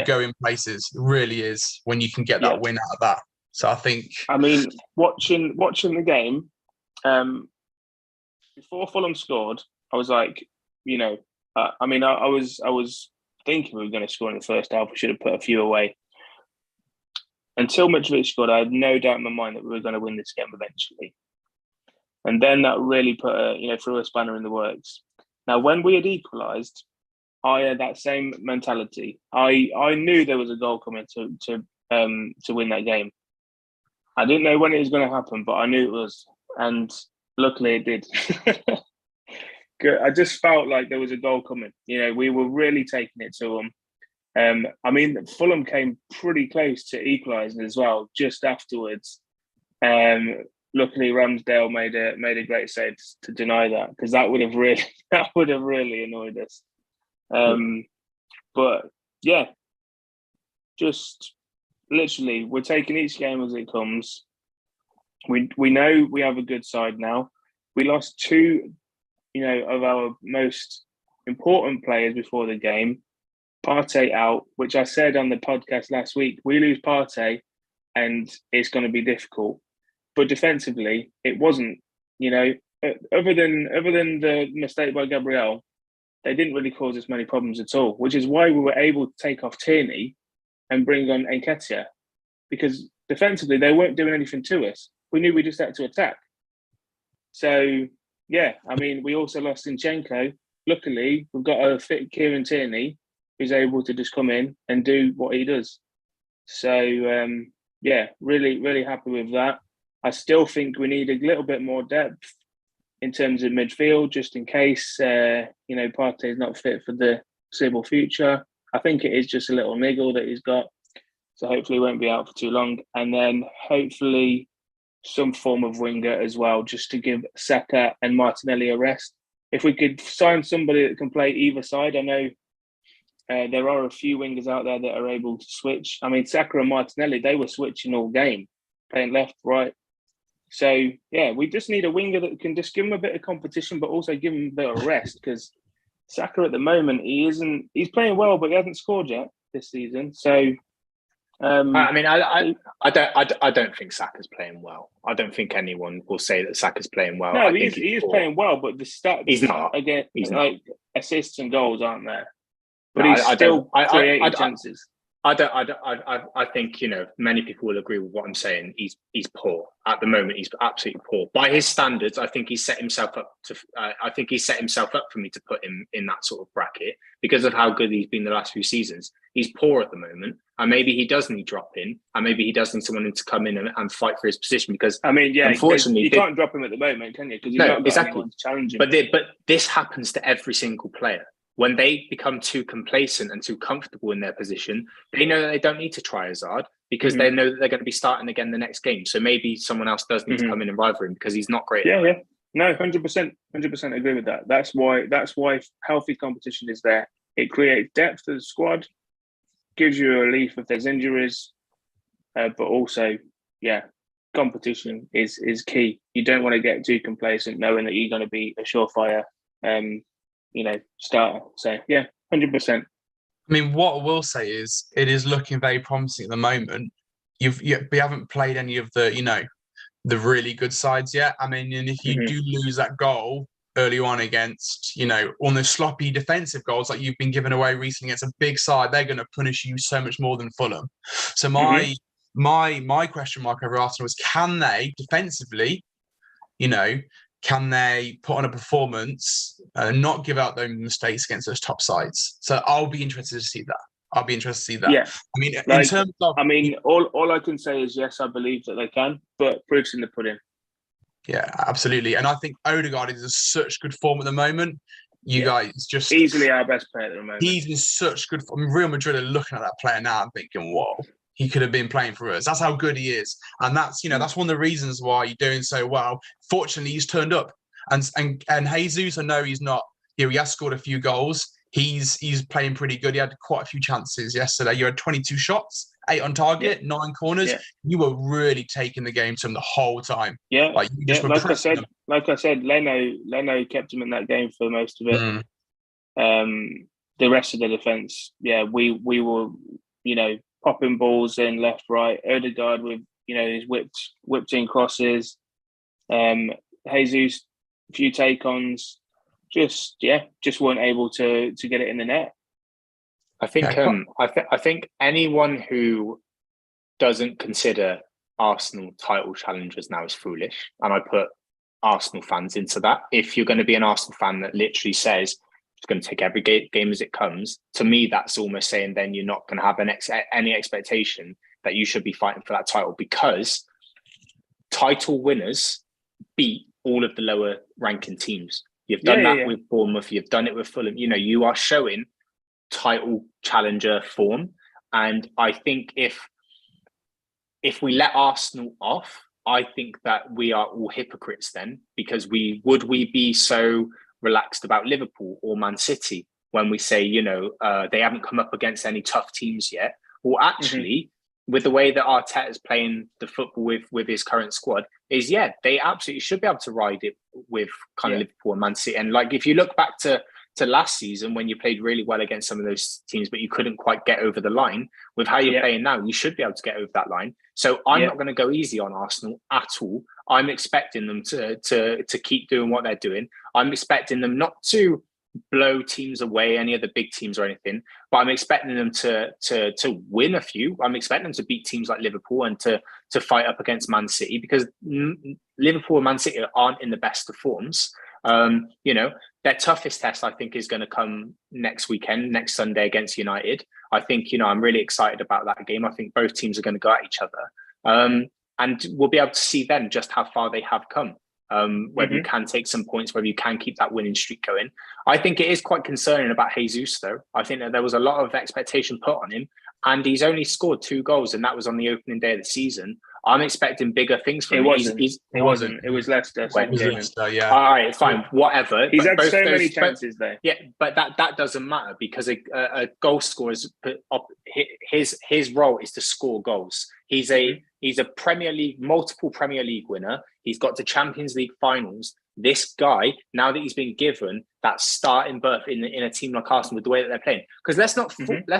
going places. It really is, when you can get that win out of that. So I think... watching the game, before Fulham scored, I was like, I was thinking we were going to score in the first half. We should have put a few away. Until Mitrovic scored, I had no doubt in my mind that we were going to win this game eventually. And then that really put threw a spanner in the works. Now, when we had equalised, I had that same mentality. I knew there was a goal coming to win that game. I didn't know when it was going to happen, but I knew it was, and luckily it did. I just felt like there was a goal coming. We were really taking it to them. Fulham came pretty close to equalising as well just afterwards. Luckily, Ramsdale made a great save to deny that, because that would have really annoyed us. But just literally, we're taking each game as it comes. We know we have a good side now. We lost two, of our most important players before the game. Partey out, which I said on the podcast last week. We lose Partey, and it's going to be difficult. But defensively, it wasn't. Other than the mistake by Gabriel, they didn't really cause us many problems at all. Which is why we were able to take off Tierney and bring on Nketiah, because defensively they weren't doing anything to us. We knew we just had to attack. So we also lost Zinchenko. Luckily, we've got a fit Kieran Tierney who's able to just come in and do what he does. So, really, really happy with that. I still think we need a little bit more depth in terms of midfield, just in case, Partey is not fit for the foreseeable future. I think it is just a little niggle that he's got. So hopefully he won't be out for too long. And then hopefully some form of winger as well, just to give Saka and Martinelli a rest. If we could sign somebody that can play either side, I know there are a few wingers out there that are able to switch. Saka and Martinelli, they were switching all game, playing left, right. So, we just need a winger that can just give him a bit of competition, but also give him a bit of rest, because Saka at the moment, he's playing well, but he hasn't scored yet this season. So, I don't think Saka's playing well. I don't think anyone will say that Saka's playing well. No, he is playing well, but the stats he's not. Again, he's like not. assists and goals aren't there. but he's still creating chances. I think, many people will agree with what I'm saying. He's poor at the moment. He's absolutely poor by his standards. I think he's set himself up for me to put him in that sort of bracket because of how good he's been the last few seasons. He's poor at the moment, and maybe he does need dropping, and maybe he does need someone to come in and fight for his position. Because unfortunately, you can't drop him at the moment, can you? Because you've not got anyone to challenge him. But this happens to every single player. When they become too complacent and too comfortable in their position, they know that they don't need to try as hard because they know that they're going to be starting again the next game. So maybe someone else does need to come in and rival him because he's not great. Yeah. No, 100% agree with that. That's why healthy competition is there. It creates depth to the squad, gives you a relief if there's injuries, but also, competition is key. You don't want to get too complacent knowing that you're going to be a surefire starter. So 100%. I mean, what I will say is it is looking very promising at the moment. We haven't played any of the the really good sides yet. I mean, and if you do lose that goal early on against on the sloppy defensive goals like you've been giving away recently against a big side, they're going to punish you so much more than Fulham. So my question mark over Arsenal is, can they defensively, can they put on a performance and not give out those mistakes against those top sides? So I'll be interested to see that. Yeah. I mean, in terms of... all I can say is, yes, I believe that they can, but proof's in the pudding. Yeah, absolutely. And I think Odegaard is in such good form at the moment. You guys just... Easily our best player at the moment. He's in such good form. Real Madrid are looking at that player now and thinking, whoa, he could have been playing for us. That's how good he is. And that's, that's one of the reasons why you're doing so well. Fortunately, he's turned up. And Jesus, I know he's not, he has scored a few goals. He's playing pretty good. He had quite a few chances yesterday. You had 22 shots, 8 on target, 9 corners. Yeah. You were really taking the game to him the whole time. Yeah. Like I said, Leno kept him in that game for most of it. The rest of the defence, we were, popping balls in left, right. Odegaard with, his whipped in crosses. Jesus, a few take-ons. Just weren't able to get it in the net. I think anyone who doesn't consider Arsenal title challengers now is foolish, and I put Arsenal fans into that. If you're going to be an Arsenal fan that literally says it's going to take every game as it comes, to me that's almost saying then you're not going to have any expectation that you should be fighting for that title, because title winners beat all of the lower ranking teams. You've done that with Bournemouth. You've done it with Fulham. You are showing title challenger form. And I think if we let Arsenal off, I think that we are all hypocrites then, because would we be so relaxed about Liverpool or Man City when we say, they haven't come up against any tough teams yet? Well, actually, with the way that Arteta is playing the football with his current squad, is they absolutely should be able to ride it with kind of Liverpool and Man City. And like, if you look back to last season when you played really well against some of those teams, but you couldn't quite get over the line, with how you're playing now, you should be able to get over that line. So I'm not going to go easy on Arsenal at all. I'm expecting them to keep doing what they're doing. I'm expecting them not to blow teams away, any of the big teams or anything, but I'm expecting them to win a few. I'm expecting them to beat teams like Liverpool and to fight up against Man City, because Liverpool and Man City aren't in the best of forms. Their toughest test, I think, is going to come next Sunday against United. I think, I'm really excited about that game. I think both teams are going to go at each other. And we'll be able to see then just how far they have come. Whether you can take some points, whether you can keep that winning streak going. I think it is quite concerning about Jesus, though. I think that there was a lot of expectation put on him, and he's only scored 2 goals, and that was on the opening day of the season. I'm expecting bigger things from him. It wasn't. It was Leicester. It was Leicester, yeah. All right, fine, whatever. He's had so many chances there. Yeah, but that doesn't matter, because a goal scorer his role is to score goals. He's a multiple Premier League winner. He's got to Champions League finals. This guy, now that he's been given that starting berth in a team like Arsenal with the way that they're playing, because let's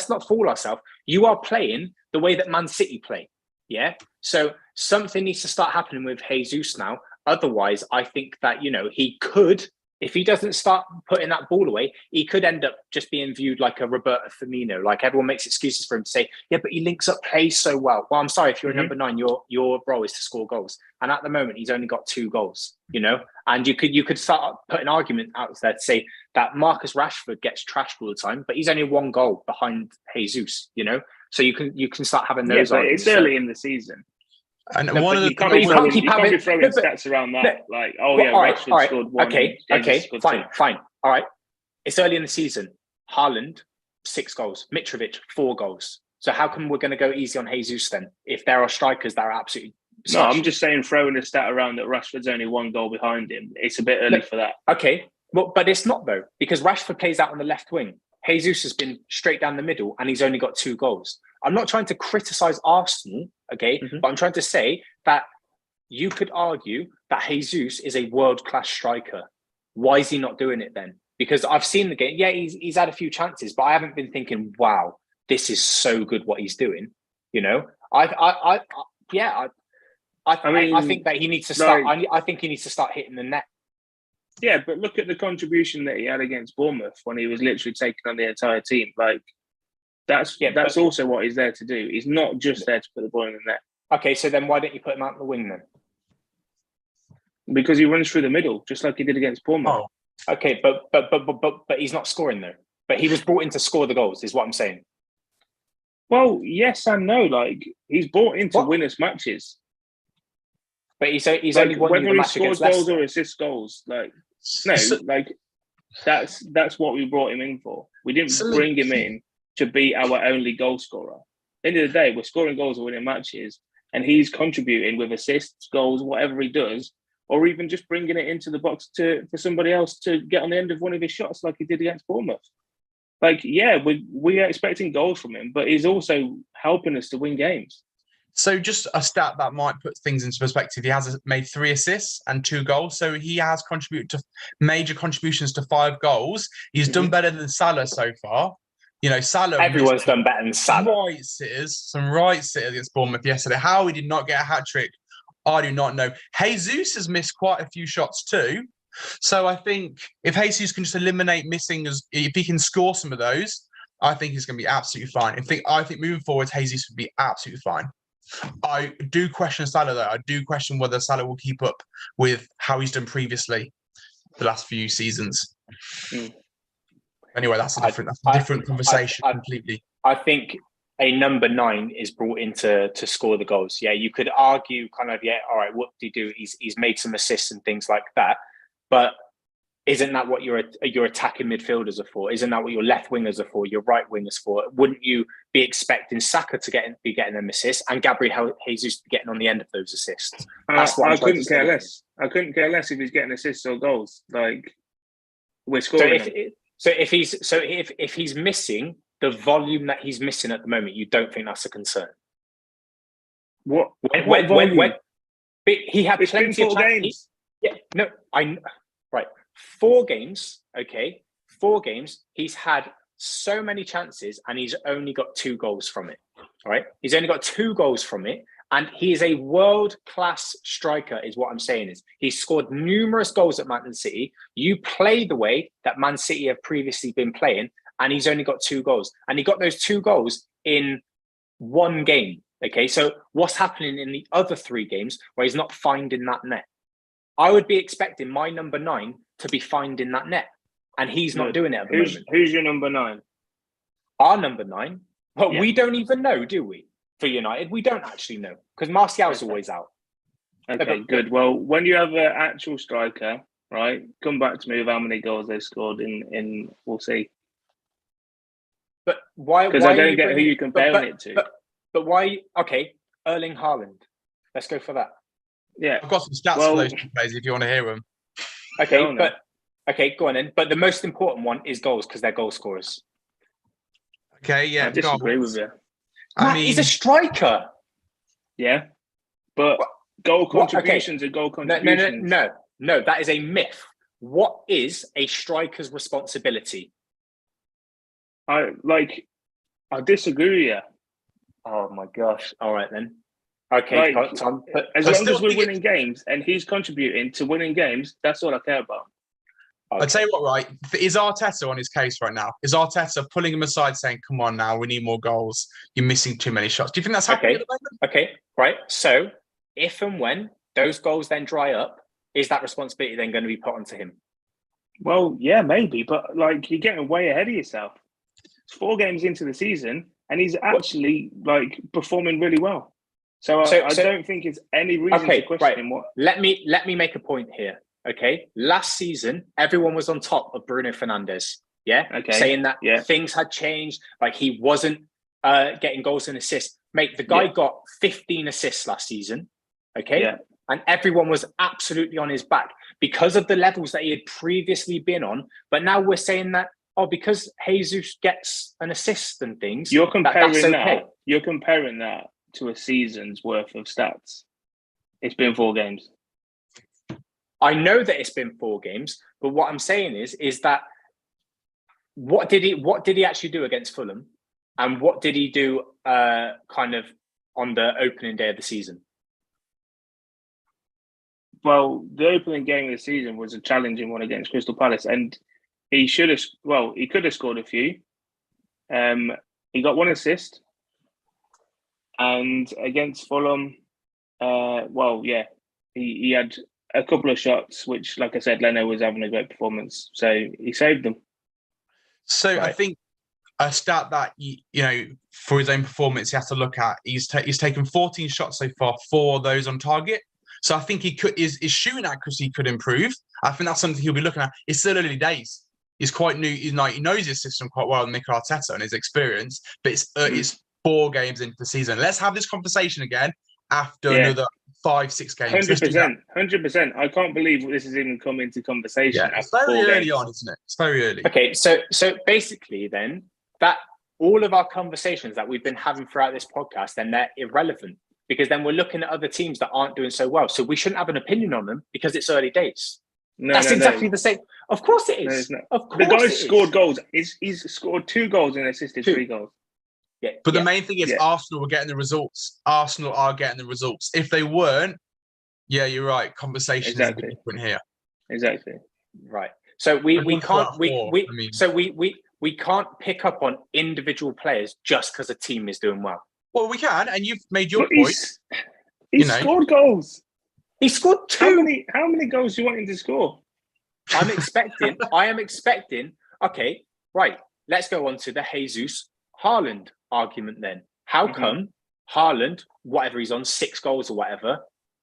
not fool ourselves. You are playing the way that Man City play. Yeah. So something needs to start happening with Jesus now. Otherwise, I think that, he could If he doesn't start putting that ball away, he could end up just being viewed like a Roberto Firmino. Like everyone makes excuses for him to say, yeah, but he links up play so well. Well, I'm sorry, if you're a number 9, your role is to score goals. And at the moment, he's only got 2 goals, you know? And you could start putting an argument out there to say that Marcus Rashford gets trashed all the time, but he's only 1 goal behind Jesus, you know? So you can start having those arguments. It's early in the season. And no, one of the you can't be throwing stats around that. Rashford scored 1. Okay, fine. All right. It's early in the season. Haaland, 6 goals. Mitrovic, 4 goals. So how come we're going to go easy on Jesus then? If there are strikers that are absolutely... No, I'm just saying throwing a stat around that Rashford's only 1 goal behind him. It's a bit early for that. Okay, well, but it's not though, because Rashford plays out on the left wing. Jesus has been straight down the middle and he's only got 2 goals. I'm not trying to criticise Arsenal, okay? But I'm trying to say that you could argue that Jesus is a world-class striker. Why is he not doing it then? Because I've seen the game. Yeah, he's had a few chances, but I haven't been thinking, wow, this is so good what he's doing. You know? I think that he needs to start. I think he needs to start hitting the net. Yeah, but look at the contribution that he had against Bournemouth when he was literally taking on the entire team. Like, that's also what he's there to do. He's not just there to put the ball in the net. Okay, so then why don't you put him out on the wing then? Because he runs through the middle, just like he did against Bournemouth. Oh. Okay, but he's not scoring though. But he was brought in to score the goals, is what I'm saying. Well, yes and no. Like, he's brought in to win us matches. But he's only won the match against Leicester. Whether he scores goals or assists goals, that's what we brought him in for. We didn't bring him in to be our only goal scorer. At the end of the day, we're scoring goals or winning matches, and he's contributing with assists, goals, whatever he does, or even just bringing it into the box for somebody else to get on the end of one of his shots like he did against Bournemouth. Like, yeah, we are expecting goals from him, but he's also helping us to win games. So just a stat that might put things into perspective. He has made 3 assists and 2 goals. So he has contributed to major contributions to 5 goals. He's done better than Salah so far. You know, Salah... Everyone's done better than Salah. Some right sitters against Bournemouth yesterday. How he did not get a hat-trick, I do not know. Jesus has missed quite a few shots too. So I think if Jesus can just eliminate missing, if he can score some of those, I think he's going to be absolutely fine. I think moving forward, Jesus would be absolutely fine. I do question Salah though. I do question whether Salah will keep up with how he's done previously the last few seasons. Anyway, that's a different conversation completely. I think a number 9 is brought in to score the goals. Yeah, you could argue kind of, all right, what did he do? He's made some assists and things like that. But isn't that what your attacking midfielders are for? Isn't that what your left wingers are for? Your right wingers for? Wouldn't you be expecting Saka to be getting them assists and Gabriel Jesus getting on the end of those assists? That's what I couldn't care less. I couldn't care less if he's getting assists or goals. Like, we're scoring. So if he's missing the volume that he's missing at the moment, you don't think that's a concern? What volume? He had plenty of games. Right. 4 games, okay? 4 games. He's had so many chances and he's only got 2 goals from it. All right? He's only got 2 goals from it. And he is a world-class striker, is what I'm saying. Is he's scored numerous goals at Man City. You play the way that Man City have previously been playing, and he's only got 2 goals. And he got those 2 goals in 1 game. Okay, so what's happening in the other 3 games where he's not finding that net? I would be expecting my number 9 to be finding that net, and he's not doing it at the moment. Who's your number 9? Our number 9? Well, we don't even know, do we? For United, we don't actually know because Martial's always out. Okay, good. Well, when you have an actual striker, right, come back to me with how many goals they scored in we'll see. But why? Because I don't get who you're comparing it to. But why? Okay, Erling Haaland. Let's go for that. Yeah, I've got some stats for those players if you want to hear them. Okay, go on then. But the most important one is goals because they're goal scorers. Okay, yeah, I disagree with you. Matt, he's a striker. Yeah, but goal contributions are goal contributions. No, that is a myth. What is a striker's responsibility? I disagree with you. Oh my gosh! All right then. Okay, Tom. As long as we're winning games and he's contributing to winning games, that's all I care about. Okay. I'd tell you what, right? Is Arteta on his case right now? Is Arteta pulling him aside saying, come on now, we need more goals. You're missing too many shots. Do you think that's happening at the moment? Okay, right. So if and when those goals then dry up, is that responsibility then going to be put onto him? Well, yeah, maybe, but like you're getting way ahead of yourself. It's 4 games into the season, and he's actually like performing really well. So I don't think it's any reason to question him. What? Let me make a point here. Okay, last season everyone was on top of Bruno Fernandes. Yeah, okay, saying that things had changed. Like he wasn't getting goals and assists. Mate, the guy got 15 assists last season. Okay, and everyone was absolutely on his back because of the levels that he had previously been on. But now we're saying that, because Jesus gets an assist and things, you're comparing that's okay. You're comparing that to a season's worth of stats. It's been 4 games. I know that it's been 4 games, but what I'm saying is that what did he actually do against Fulham, and what did he do kind of on the opening day of the season? Well, the opening game of the season was a challenging one against Crystal Palace, and he could have scored a few. He got 1 assist, and against Fulham, he had a couple of shots, which, like I said, Leno was having a great performance, so he saved them. So right. I think a stat that for his own performance, he has to look at. He's taken 14 shots so far, 4 of those on target. So I think his shooting accuracy could improve. I think that's something he'll be looking at. It's still early days. He's quite new. He knows his system quite well, Mikel Arteta, and his experience. But it's 4 games into the season. Let's have this conversation again after another 5-6 games. 100%. I can't believe this has even come into conversation. Yeah, it's very early on, isn't it? It's very early. Okay, so basically then, that all of our conversations that we've been having throughout this podcast, then they're irrelevant, because then we're looking at other teams that aren't doing so well. So we shouldn't have an opinion on them because it's early days. That's exactly the same. Of course it is. Of course the guy's scored goals. He's scored 2 goals and assisted 3 goals. Yeah, but the main thing is Arsenal were getting the results. Arsenal are getting the results. If they weren't, you're right. Conversation is different here. Exactly. Right. So we can't pick up on individual players just because a team is doing well. Well, we can, and you've made your point. He's scored goals. He scored 2. How many goals do you want him to score? I am expecting. Okay, right. Let's go on to the Jesus Haaland argument then. How come Haaland, whatever he's on, 6 goals or whatever,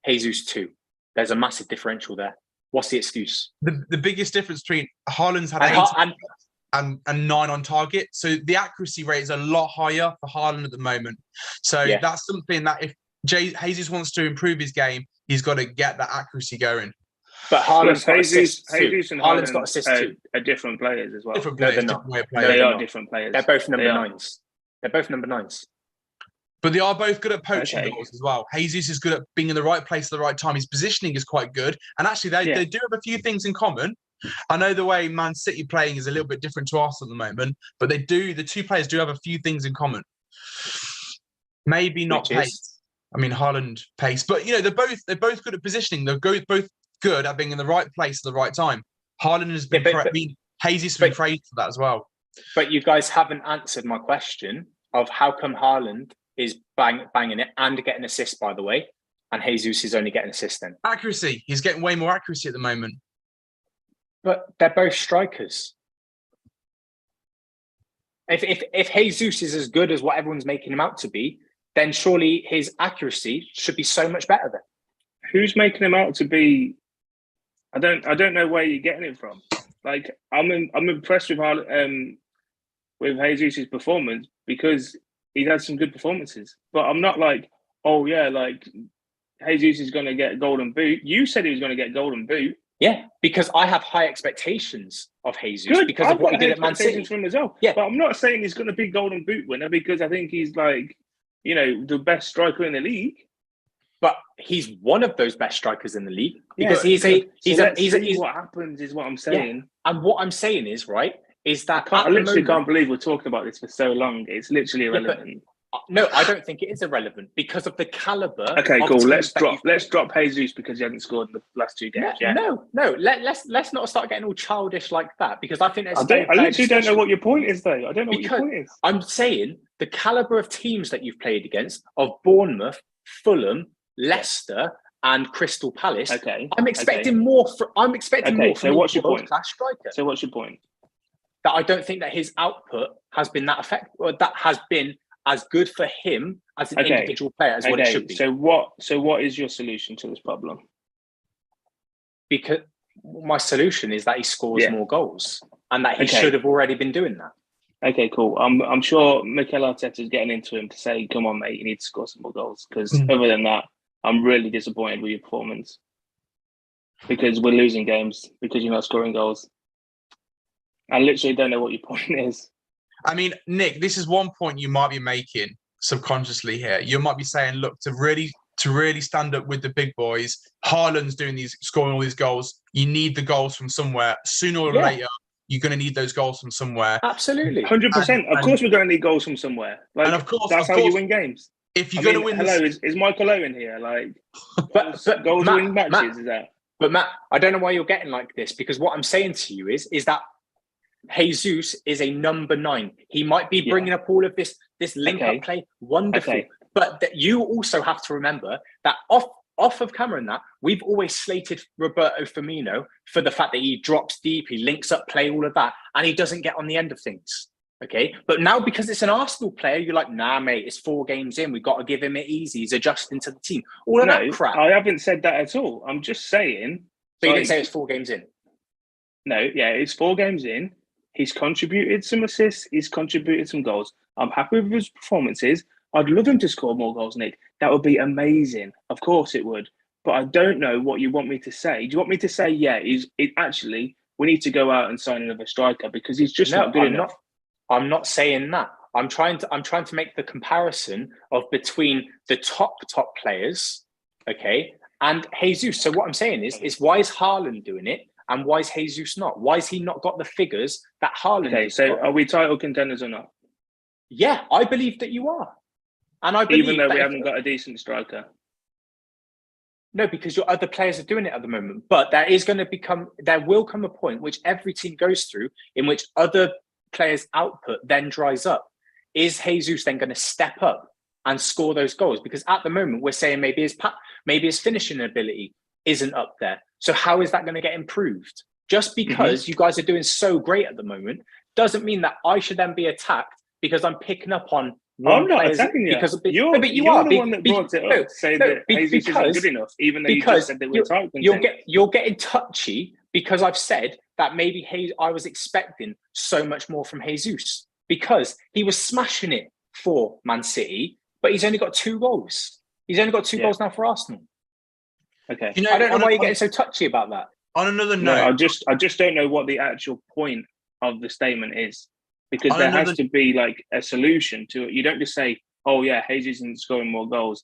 Jesus 2? There's a massive differential there. What's the excuse? The biggest difference between Haaland's had 8 and 9 on target. So the accuracy rate is a lot higher for Haaland at the moment. So that's something that if Jesus wants to improve his game, he's got to get that accuracy going. But Haaland's got assists too. Haaland's got assists too. Are different players as well. Different players. No, they're not. They are different players. They're both number 9s. They're both number 9s. But they are both good at poaching goals as well. Jesus is good at being in the right place at the right time. His positioning is quite good. And actually, they do have a few things in common. I know the way Man City playing is a little bit different to us at the moment, but the 2 players do have a few things in common. Maybe not pace. I mean, Haaland pace. But, they're both good at positioning. They're both good at being in the right place at the right time. Haaland has been Jesus has been praised for that as well. But you guys haven't answered my question of how come Haaland is banging it and getting assists, by the way, and Jesus is only getting assists then. Accuracy. He's getting way more accuracy at the moment. But they're both strikers. If Jesus is as good as what everyone's making him out to be, then surely his accuracy should be so much better then. Who's making him out to be? I don't know where you're getting it from. Like I'm impressed with Jesus' performance because he's had some good performances. But I'm not like, Jesus is going to get Golden Boot. You said he was going to get Golden Boot. Yeah, because I have high expectations of Jesus because of what he did at Man City. From him as well. Yeah, but I'm not saying he's going to be Golden Boot winner because I think he's the best striker in the league. But he's one of those best strikers in the league because he's what happens is what I'm saying. Yeah. And what I'm saying is that I literally can't believe we're talking about this for so long. It's literally irrelevant. No, I don't think it is irrelevant because of the caliber. Okay, of cool. teams Let's drop Jesus because he hasn't scored in the last 2 games. No. Let's not start getting all childish like that because I think I literally don't know what your point is, though. I don't know what your point is. I'm saying the caliber of teams that you've played against of Bournemouth, Fulham, Leicester, and Crystal Palace. Okay, I'm expecting more. I'm expecting more. So what's your point? Striker. So what's your point? That I don't think that his output has been that effective, or that has been as good for him as an individual player as what it should be. So what is your solution to this problem? Because my solution is that he scores more goals and that he should have already been doing that. Okay, cool. I'm sure Mikel Arteta is getting into him to say, come on, mate, you need to score some more goals. Because other than that, I'm really disappointed with your performance. Because we're losing games because you're not scoring goals. I literally don't know what your point is. I mean, Nick, this is one point you might be making subconsciously here. You might be saying, look, to really stand up with the big boys, Haaland's scoring all these goals. You need the goals from somewhere. Sooner or later, you're going to need those goals from somewhere. Absolutely. 100%. Of course we're going to need goals from somewhere. Like, and of course, that's how you win games. If you're going to win is Michael Owen here? Like, but goals win matches, is that? But Matt, I don't know why you're getting like this because what I'm saying to you is that Jesus is a number 9. He might be bringing up all of this link-up play. Wonderful. But that you also have to remember that off of camera and that, we've always slated Roberto Firmino for the fact that he drops deep, he links up play, all of that, and he doesn't get on the end of things. Okay? But now because it's an Arsenal player, you're like, nah, mate, it's 4 games in. We've got to give him it easy. He's adjusting to the team. All of that crap. I haven't said that at all. I'm just saying. But you didn't say it's 4 games in. No, it's 4 games in. He's contributed some assists. He's contributed some goals. I'm happy with his performances. I'd love him to score more goals, Nick. That would be amazing. Of course it would. But I don't know what you want me to say. Do you want me to say, actually, we need to go out and sign another striker because he's just not good enough? I'm not saying that. I'm trying to make the comparison of between the top players, okay, and Jesus. So what I'm saying is why is Haaland doing it? And why is Jesus not? Why has he not got the figures that Haaland has got? Are we title contenders or not? Yeah, I believe that you are. And I believe even though we haven't got a decent striker. No, because your other players are doing it at the moment. But there will come a point which every team goes through in which other players' output then dries up. Is Jesus then going to step up and score those goals? Because at the moment we're saying maybe his finishing ability isn't up there. So how is that going to get improved? Just because you guys are doing so great at the moment doesn't mean that I should then be attacked because I'm picking up on I'm not attacking you. You're the one that brought it up, saying that Jesus isn't good enough, even though you just said that we're title contenders. You're getting touchy because I've said that maybe I was expecting so much more from Jesus because he was smashing it for Man City, but he's only got 2 goals. He's only got 2 goals now for Arsenal. Okay. I don't know why you're getting so touchy about that. On another note, I just don't know what the actual point of the statement is, because there has to be like a solution to it. You don't just say, "Oh yeah, Jesus isn't scoring more goals."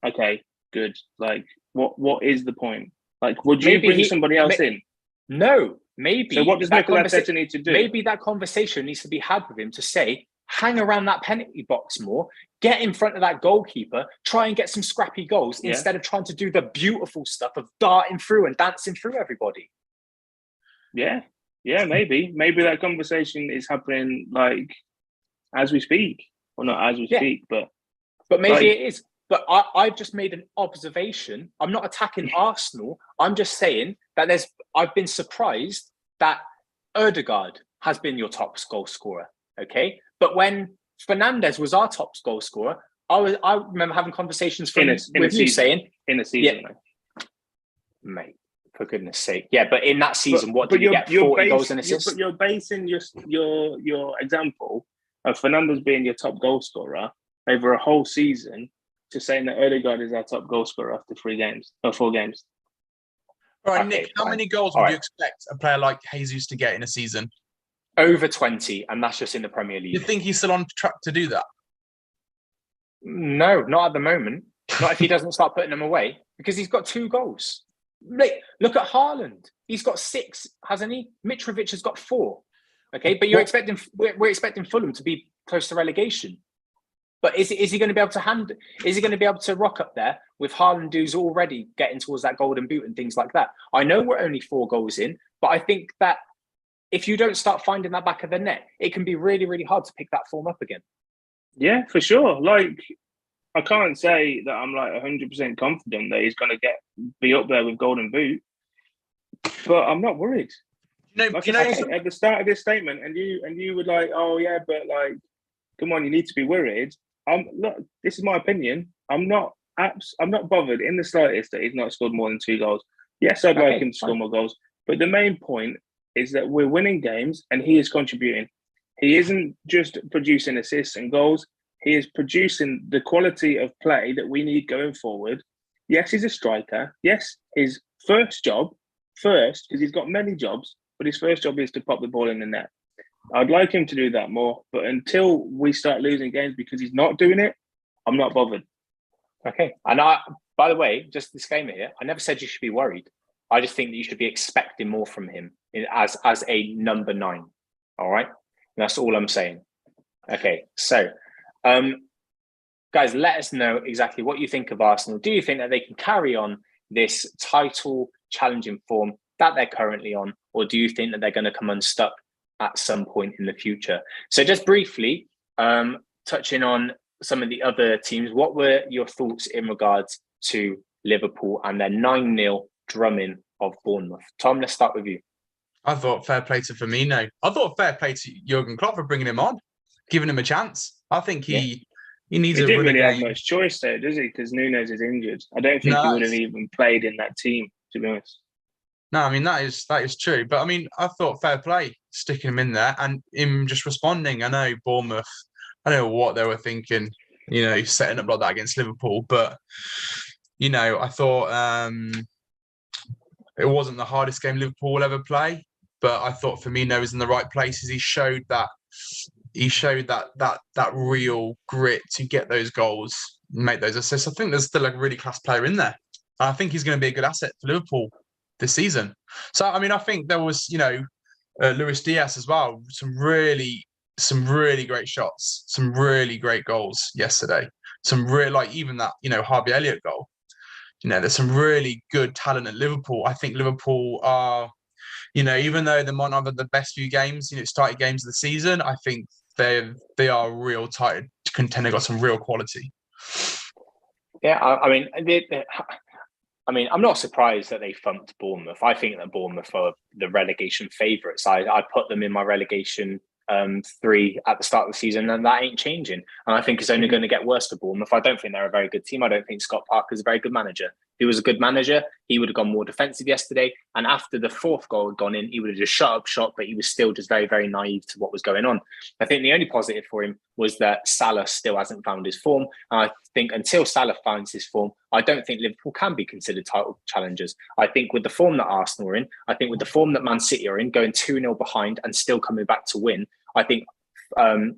Okay, good. Like, what is the point? Like, would you bring somebody else in? No, maybe. So what does Mikel Arteta need to do? Maybe that conversation needs to be had with him to say, hang around that penalty box more, get in front of that goalkeeper, try and get some scrappy goals instead of trying to do the beautiful stuff of darting through and dancing through everybody. Yeah, maybe. Maybe that conversation is happening like as we speak. Well, not as we speak, but maybe it is. But I've just made an observation. I'm not attacking Arsenal. I'm just saying that I've been surprised that Ødegaard has been your top goal scorer. Okay, but when Fernandes was our top goal scorer, I remember having conversations with you saying in a season, mate, for goodness sake, but in that season, what did you get? 40 goals and assists. But you're basing your example of Fernandes being your top goal scorer over a whole season to saying that Ødegaard is our top goal scorer after 4 games. All right, Nick, how many goals would you expect a player like Jesus to get in a season? Over 20, and that's just in the Premier League. You think he's still on track to do that? No, not at the moment. Not if he doesn't start putting them away, because he's got 2 goals. Look at Haaland. He's got 6, hasn't he? Mitrovic has got 4. Okay, but we're expecting Fulham to be close to relegation. But is he going to be able to is he going to be able to rock up there with Haaland, who's already getting towards that golden boot and things like that? I know we're only 4 goals in, but I think that if you don't start finding that back of the net, it can be really, really hard to pick that form up again. Yeah, for sure. Like, I can't say that I'm like 100% confident that he's going to be up there with golden boot, but I'm not worried. At the start of this statement, and you were like, "Oh yeah, but like, come on, you need to be worried." Look, this is my opinion. I'm not bothered in the slightest that he's not scored more than 2 goals. Yes, I'd like him to score more goals, but the main point is that we're winning games and he is contributing. He isn't just producing assists and goals. He is producing the quality of play that we need going forward. Yes, he's a striker. Yes, his first job, because he's got many jobs, but his first job is to pop the ball in the net. I'd like him to do that more, but until we start losing games because he's not doing it, I'm not bothered. Okay. And by the way, just a disclaimer here, I never said you should be worried. I just think that you should be expecting more from him as a number 9. All right? And that's all I'm saying. Okay. So, guys, let us know exactly what you think of Arsenal. Do you think that they can carry on this title challenging form that they're currently on, or do you think that they're going to come unstuck at some point in the future? So just briefly, touching on some of the other teams, what were your thoughts in regards to Liverpool and their 9-0 drumming of Bournemouth? Tom, let's start with you. I thought fair play to Firmino. I thought fair play to Jurgen Klopp for bringing him on, giving him a chance. I think he needs a didn't run really of have much choice there, does he? Because Nunes is injured. I don't think he would have even played in that team, to be honest. No, I mean, that is true. But I mean, I thought fair play sticking him in there and him just responding. I know Bournemouth, I don't know what they were thinking, setting up like that against Liverpool. But, I thought it wasn't the hardest game Liverpool will ever play. But I thought Firmino was in the right places. He showed that real grit to get those goals, make those assists. I think there's still a really class player in there. I think he's going to be a good asset for Liverpool this season. So, I mean, I think there was, Luis Diaz as well. Some really great shots, some really great goals yesterday. Some real, even that, Harvey Elliott goal. There's some really good talent at Liverpool. I think Liverpool are, even though they might not have the best few games, starting games of the season, I think they are real tight contender, got some real quality. Yeah, I mean, I'm not surprised that they thumped Bournemouth. I think that Bournemouth are the relegation favourites. I put them in my relegation 3 at the start of the season, and that ain't changing. And I think it's only going to get worse for Bournemouth. I don't think they're a very good team. I don't think Scott Parker's a very good manager. If he was a good manager, he would have gone more defensive yesterday. And after the 4th goal had gone in, he would have just shut up shop, but he was still just very, very naive to what was going on. I think the only positive for him was that Salah still hasn't found his form. And I think until Salah finds his form, I don't think Liverpool can be considered title challengers. I think with the form that Arsenal are in, I think with the form that Man City are in, going 2-0 behind and still coming back to win, I think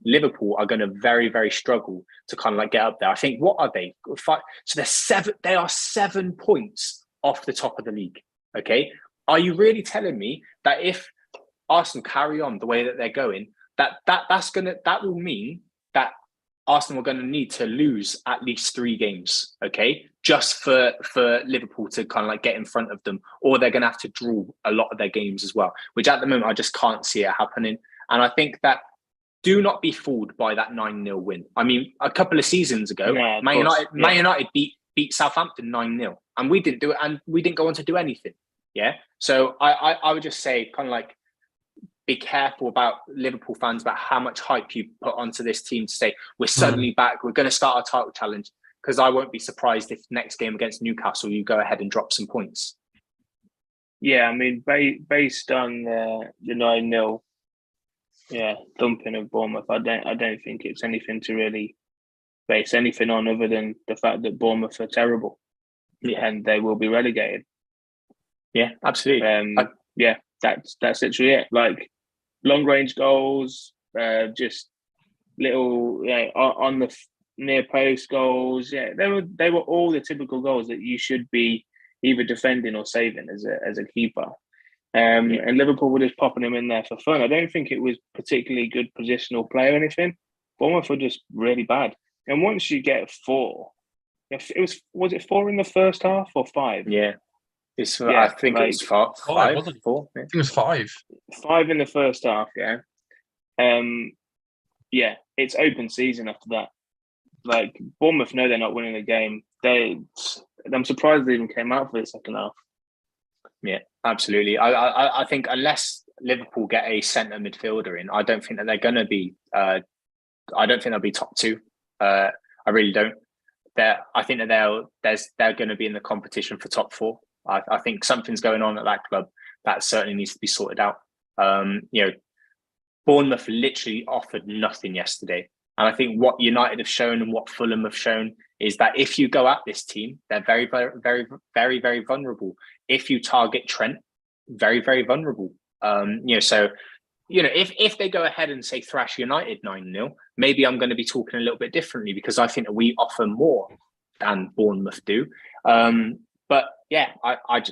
Liverpool are going to very, very struggle to kind of get up there. I think, what are they? So they are 7 points off the top of the league. Okay. Are you really telling me that if Arsenal carry on the way that they're going, that will mean that Arsenal are going to need to lose at least 3 games, okay, just for Liverpool to kind of get in front of them, or they're going to have to draw a lot of their games as well, which at the moment I just can't see it happening. And I think that do not be fooled by that 9-0 win. I mean, a couple of seasons ago, Man United beat Southampton 9-0, and we didn't do it, and we didn't go on to do anything. Yeah. So I would just say be careful about Liverpool fans about how much hype you put onto this team to say we're suddenly back, we're going to start a title challenge, because I won't be surprised if next game against Newcastle you go ahead and drop some points. Yeah, I mean, based on the 9-0 thumping of Bournemouth, I don't think it's anything to really base anything on other than the fact that Bournemouth are terrible, and they will be relegated. Yeah, absolutely. That's literally it. Like, long range goals, just little on the near post goals. Yeah, they were all the typical goals that you should be either defending or saving as a keeper. And Liverpool were just popping him in there for fun. I don't think it was particularly good positional play or anything. Bournemouth were just really bad. And once you get 4, if it was it 4 in the first half or 5? Yeah. I think it was 5, wasn't it? 4. Yeah. I think it was 5. 5 in the first half, yeah. Yeah, it's open season after that. Like, Bournemouth know they're not winning the game. I'm surprised they even came out for the second half. Yeah, absolutely. I think unless Liverpool get a centre midfielder in, I don't think that they're going to be. I don't think they'll be top 2. I really don't. I think that they're going to be in the competition for top 4. I think something's going on at that club that certainly needs to be sorted out. Bournemouth literally offered nothing yesterday. And I think what United have shown and what Fulham have shown is that if you go at this team, they're very, very, very, very, very vulnerable. If you target Trent, very, very vulnerable. So if they go ahead and say thrash United 9-0, maybe I'm going to be talking a little bit differently because I think that we offer more than Bournemouth do. But yeah, I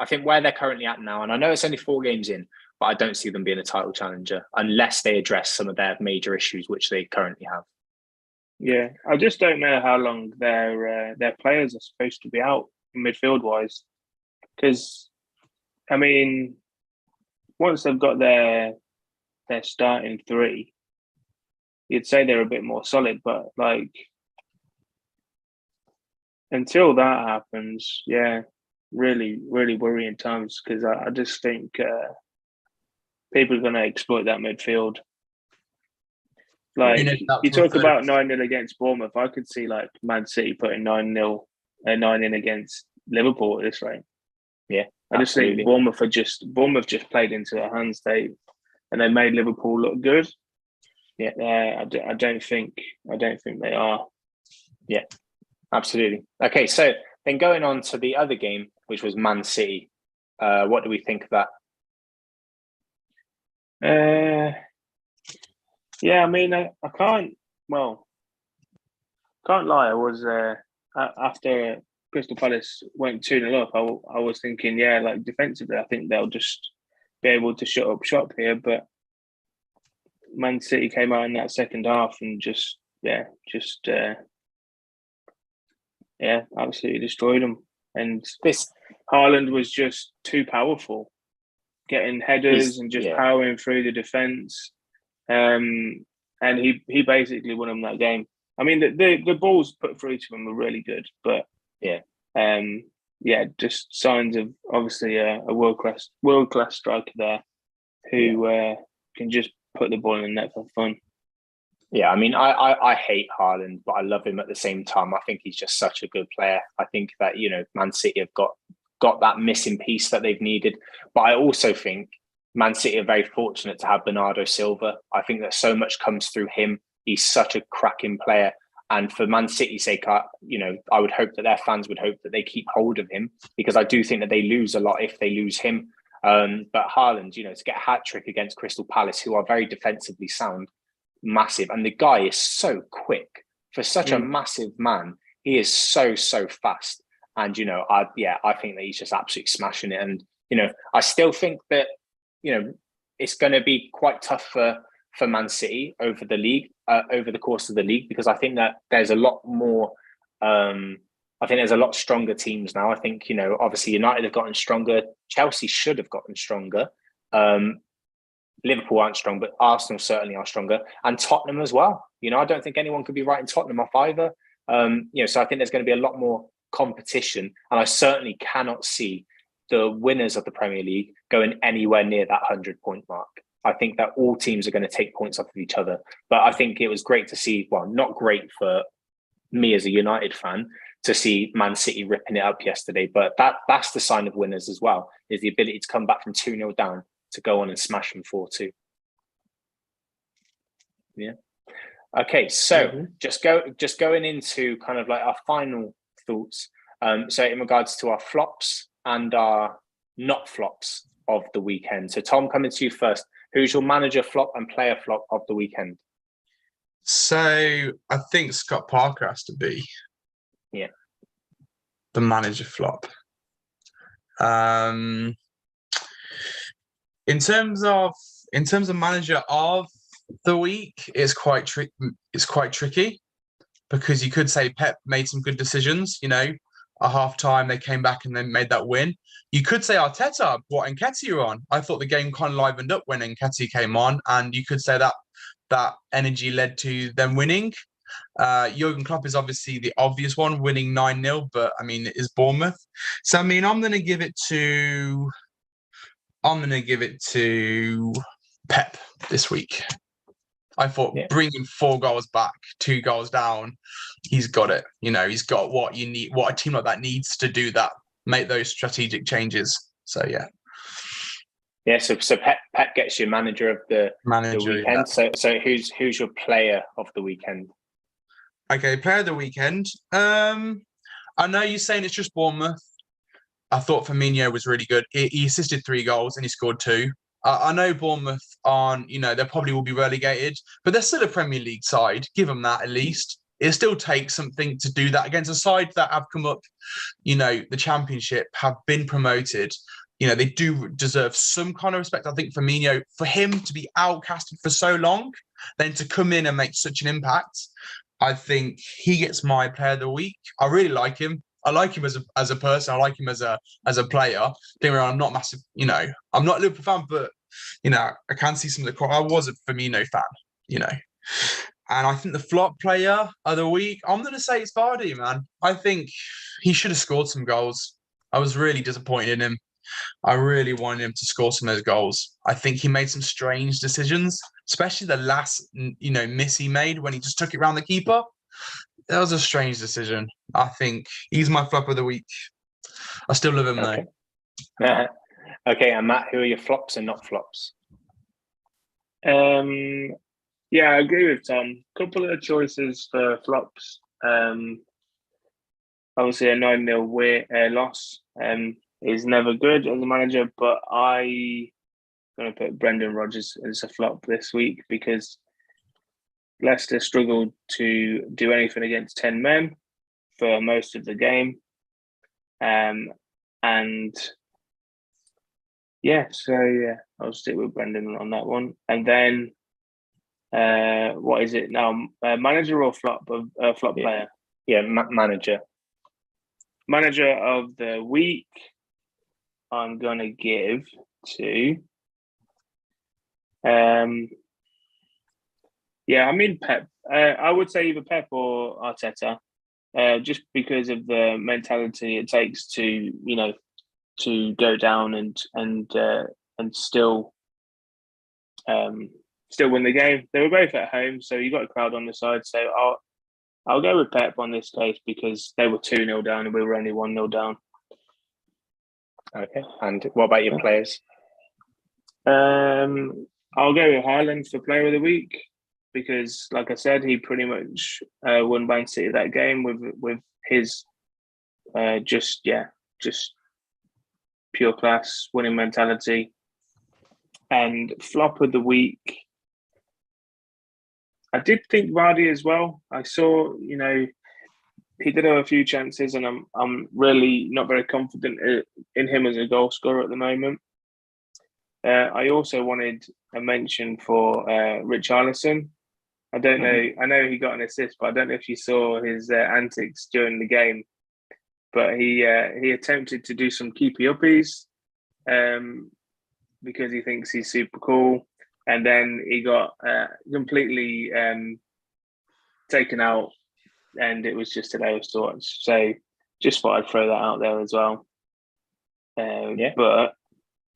think where they're currently at now, and I know it's only 4 games in, but I don't see them being a title challenger unless they address some of their major issues, which they currently have. Yeah, I just don't know how long their players are supposed to be out midfield wise, because I mean, once they've got their starting 3, you'd say they're a bit more solid, but like until that happens, yeah, really, really worrying times because I just think people are going to exploit that midfield. Like, you talk about 9-0 against Bournemouth, I could see like Man City putting 9-0 9 in against Liverpool at this rate. Yeah, I just think Bournemouth just played into their hands. They made Liverpool look good. Yeah, I don't think they are. Yeah, absolutely. Okay, so then going on to the other game, which was Man City. What do we think of that? Yeah, I mean, I can't lie. I was after Crystal Palace went 2-0 up. I was thinking, yeah, like defensively, I think they'll just be able to shut up shop here. But Man City came out in that second half and absolutely destroyed them. And Haaland was just too powerful, getting headers and just powering through the defence. And he basically won them that game. I mean, the balls put through to him were really good, but just signs of obviously a world class striker there who can just put the ball in the net for fun. Yeah, I mean, I hate Haaland, but I love him at the same time. I think he's just such a good player. I think that Man City have got that missing piece that they've needed, but I also think Man City are very fortunate to have Bernardo Silva. I think that so much comes through him. He's such a cracking player. And for Man City's sake, I would hope that their fans would hope that they keep hold of him, because I do think that they lose a lot if they lose him. But Haaland, to get a hat-trick against Crystal Palace, who are very defensively sound, massive. And the guy is so quick. For such a massive man, he is so fast. And, I think that he's just absolutely smashing it. And, I still think that, it's going to be quite tough for Man City over the league, over the course of the league, because I think that there's a lot more. I think there's a lot stronger teams now. I think obviously United have gotten stronger. Chelsea should have gotten stronger. Liverpool aren't strong, but Arsenal certainly are stronger, and Tottenham as well. I don't think anyone could be writing Tottenham off either. So I think there's going to be a lot more competition, and I certainly cannot see the winners of the Premier League going anywhere near that 100-point mark. I think that all teams are going to take points off of each other. But I think it was great to see, well, not great for me as a United fan, to see Man City ripping it up yesterday. But that's the sign of winners as well, is the ability to come back from 2-0 down to go on and smash them 4-2. Yeah. Okay, so just going into kind of like our final thoughts. So in regards to our flops and our not flops of the weekend. So Tom, coming to you first. Who's your manager flop and player flop of the weekend? So I think Scott Parker has to be the manager flop. In terms of manager of the week, it's quite tricky. because you could say Pep made some good decisions. At half time they came back and then made that win. You could say Arteta brought Nketiah on. I thought the game kind of livened up when Nketiah came on, and you could say that energy led to them winning. Jurgen Klopp is obviously the obvious one, winning 9-0, but I mean, it is Bournemouth. So I mean, I'm going to give it to Pep this week. I thought bringing 4 goals back, 2 goals down, he's got it. He's got what you need, what a team like that needs to do that, make those strategic changes. So yeah. Yeah, so Pep gets your manager of the weekend. Yeah. So who's your player of the weekend? Okay, player of the weekend. I know you're saying it's just Bournemouth. I thought Firmino was really good. He assisted 3 goals and he scored 2. I know Bournemouth they probably will be relegated, but they're still a Premier League side. Give them that at least. It still takes something to do that against a side that have come up, the Championship, have been promoted. They do deserve some kind of respect. I think Firmino, for him to be outcasted for so long, then to come in and make such an impact, I think he gets my player of the week. I really like him. I like him as a person. I like him as a player. Don't get me wrong, I'm not massive, I'm not a Liverpool fan, but I can see some of the. I was a Firmino fan, and I think the flop player of the week, I'm going to say it's Vardy, man. I think he should have scored some goals. I was really disappointed in him. I really wanted him to score some of those goals. I think he made some strange decisions, especially the last, miss he made when he just took it round the keeper. That was a strange decision. I think he's my flop of the week. I still love him though. Okay, and Matt, who are your flops and not flops? Yeah, I agree with Tom. Couple of choices for flops. Obviously, a 9-0 loss is never good as a manager, but I'm going to put Brendan Rodgers as a flop this week because Leicester struggled to do anything against 10 men for most of the game. And I'll stick with Brendan on that one. And then, what is it now? Manager or flop player? Yeah, manager. Manager of the week, I'm going to give to... Pep. I would say either Pep or Arteta, just because of the mentality it takes to go down and still win the game. They were both at home, so you got a crowd on the side. So I'll go with Pep on this case because they were 2-0 down and we were only 1-0 down. Okay, and what about your players? I'll go with Haaland for player of the week because, like I said, he pretty much won Man City that game with his just pure class, winning mentality. And flop of the week, I did think Vardy as well. I saw, he did have a few chances, and I'm really not very confident in him as a goal scorer at the moment. I also wanted a mention for Richarlison. I don't know. I know he got an assist, but I don't know if you saw his antics during the game. But he attempted to do some keepy uppies because he thinks he's super cool, and then he got completely taken out, and it was just hilarious to watch. So just thought I'd throw that out there as well. But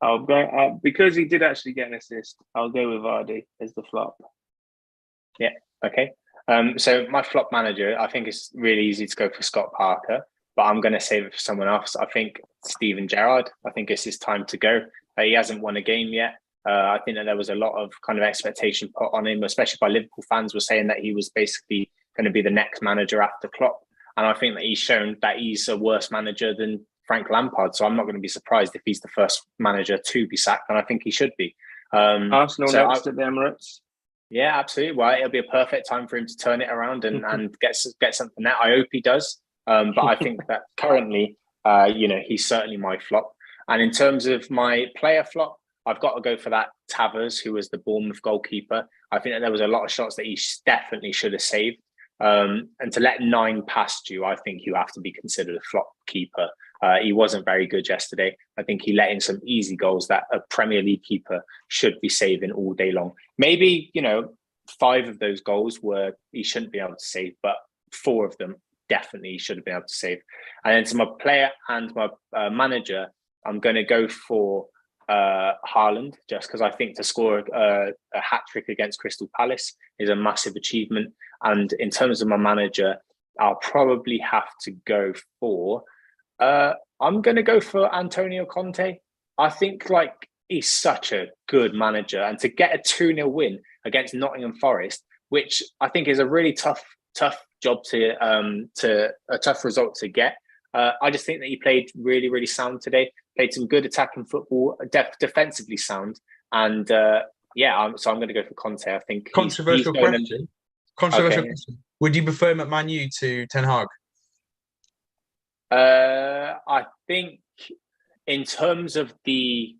I'll go because he did actually get an assist. I'll go with Vardy as the flop. Yeah. Okay. So my flop manager, I think it's really easy to go for Scott Parker, but I'm going to save it for someone else. I think Steven Gerrard. I think it's his time to go. He hasn't won a game yet. I think that there was a lot of kind of expectation put on him, especially by Liverpool fans were saying that he was basically going to be the next manager after Klopp. And I think that he's shown that he's a worse manager than Frank Lampard. So I'm not going to be surprised if he's the first manager to be sacked. And I think he should be. Arsenal next at the Emirates. Yeah, absolutely. Well, it'll be a perfect time for him to turn it around and get something out. I hope he does. But I think that currently, he's certainly my flop. And in terms of my player flop, I've got to go for that Tavares, who was the Bournemouth goalkeeper. I think that there was a lot of shots that he definitely should have saved. And to let 9 past you, I think you have to be considered a flop keeper. He wasn't very good yesterday. I think he let in some easy goals that a Premier League keeper should be saving all day long. Maybe, 5 of those goals he shouldn't be able to save, but 4 of them definitely he should have been able to save. And then to my player and my manager, I'm going to go for Haaland, just because I think to score a hat-trick against Crystal Palace is a massive achievement. And in terms of my manager, I'll probably have to go for I'm going to go for Antonio Conte. I think he's such a good manager, and to get a 2-0 win against Nottingham Forest, which I think is a really tough job to a tough result to get. I just think that he played really, really sound today. Played some good attacking football, defensively sound, and so I'm going to go for Conte. I think controversial question. Controversial question. Would you prefer him at Man U to Ten Hag? I think in terms of the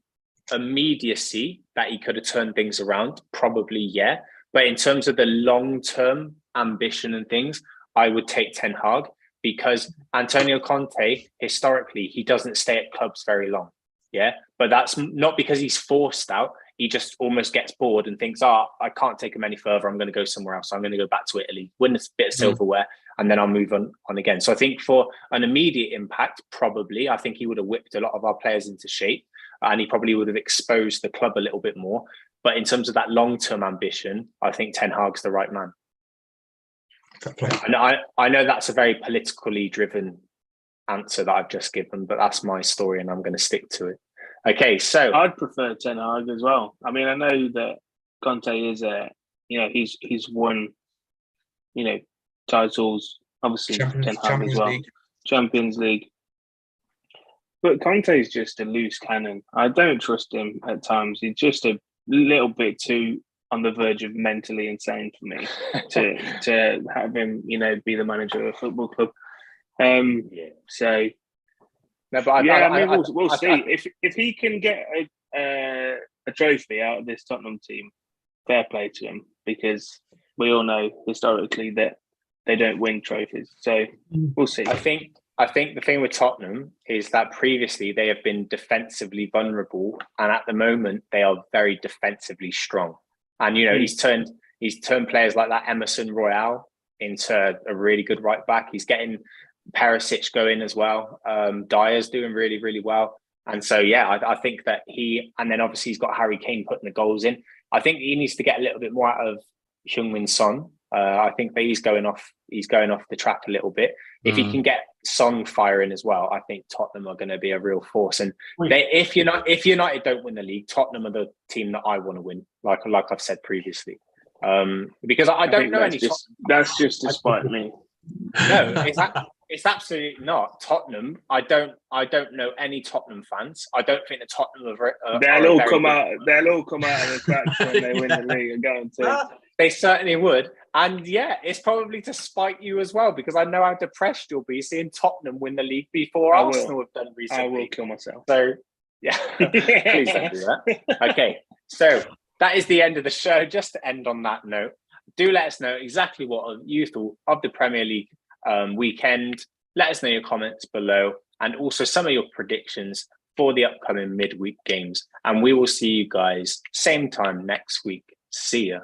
immediacy that he could have turned things around, probably, yeah. But in terms of the long-term ambition and things, I would take Ten Hag, because Antonio Conte, historically, he doesn't stay at clubs very long. Yeah. But that's not because he's forced out. He just almost gets bored and thinks, I can't take him any further. I'm going to go somewhere else. So I'm going to go back to Italy, win a bit of silverware, and then I'll move on again. So I think for an immediate impact, probably, I think he would have whipped a lot of our players into shape, and he probably would have exposed the club a little bit more. But in terms of that long-term ambition, I think Ten Hag's the right man. And I know that's a very politically driven answer that I've just given, but that's my story and I'm going to stick to it. Okay, so I'd prefer Ten Hag as well. I mean, I know that Conte is he's won, titles. Obviously, Ten Hag as well, League. Champions League. But Conte is just a loose cannon. I don't trust him at times. He's just a little bit too on the verge of mentally insane for me to have him, be the manager of a football club. So. No, but we'll see. If he can get a trophy out of this Tottenham team, fair play to him, because we all know historically that they don't win trophies. So we'll see. I think the thing with Tottenham is that previously they have been defensively vulnerable, and at the moment they are very defensively strong. And he's turned players like that Emerson Royale into a really good right back. He's getting Perisic going as well. Dyer's doing really, really well. And so, I think that and then obviously he's got Harry Kane putting the goals in. I think he needs to get a little bit more out of Heung-min Son. I think that he's going off the track a little bit. If he can get Son firing as well, I think Tottenham are going to be a real force. And if United don't win the league, Tottenham are the team that I want to win, like I've said previously. Because I don't know any. That's just to spite me. No, it's absolutely not. Tottenham, I don't know any Tottenham fans. I don't think the Tottenham they'll all come out of the cracks when they win the league, I guarantee. They certainly would. And it's probably to spite you as well, because I know how depressed you'll be seeing Tottenham win the league before Arsenal have done recently. I will kill myself. So, please don't do that. Okay, so that is the end of the show. Just to end on that note, do let us know exactly what you thought of the Premier League weekend. Let us know your comments below, and also some of your predictions for the upcoming midweek games. And we will see you guys same time next week. See ya.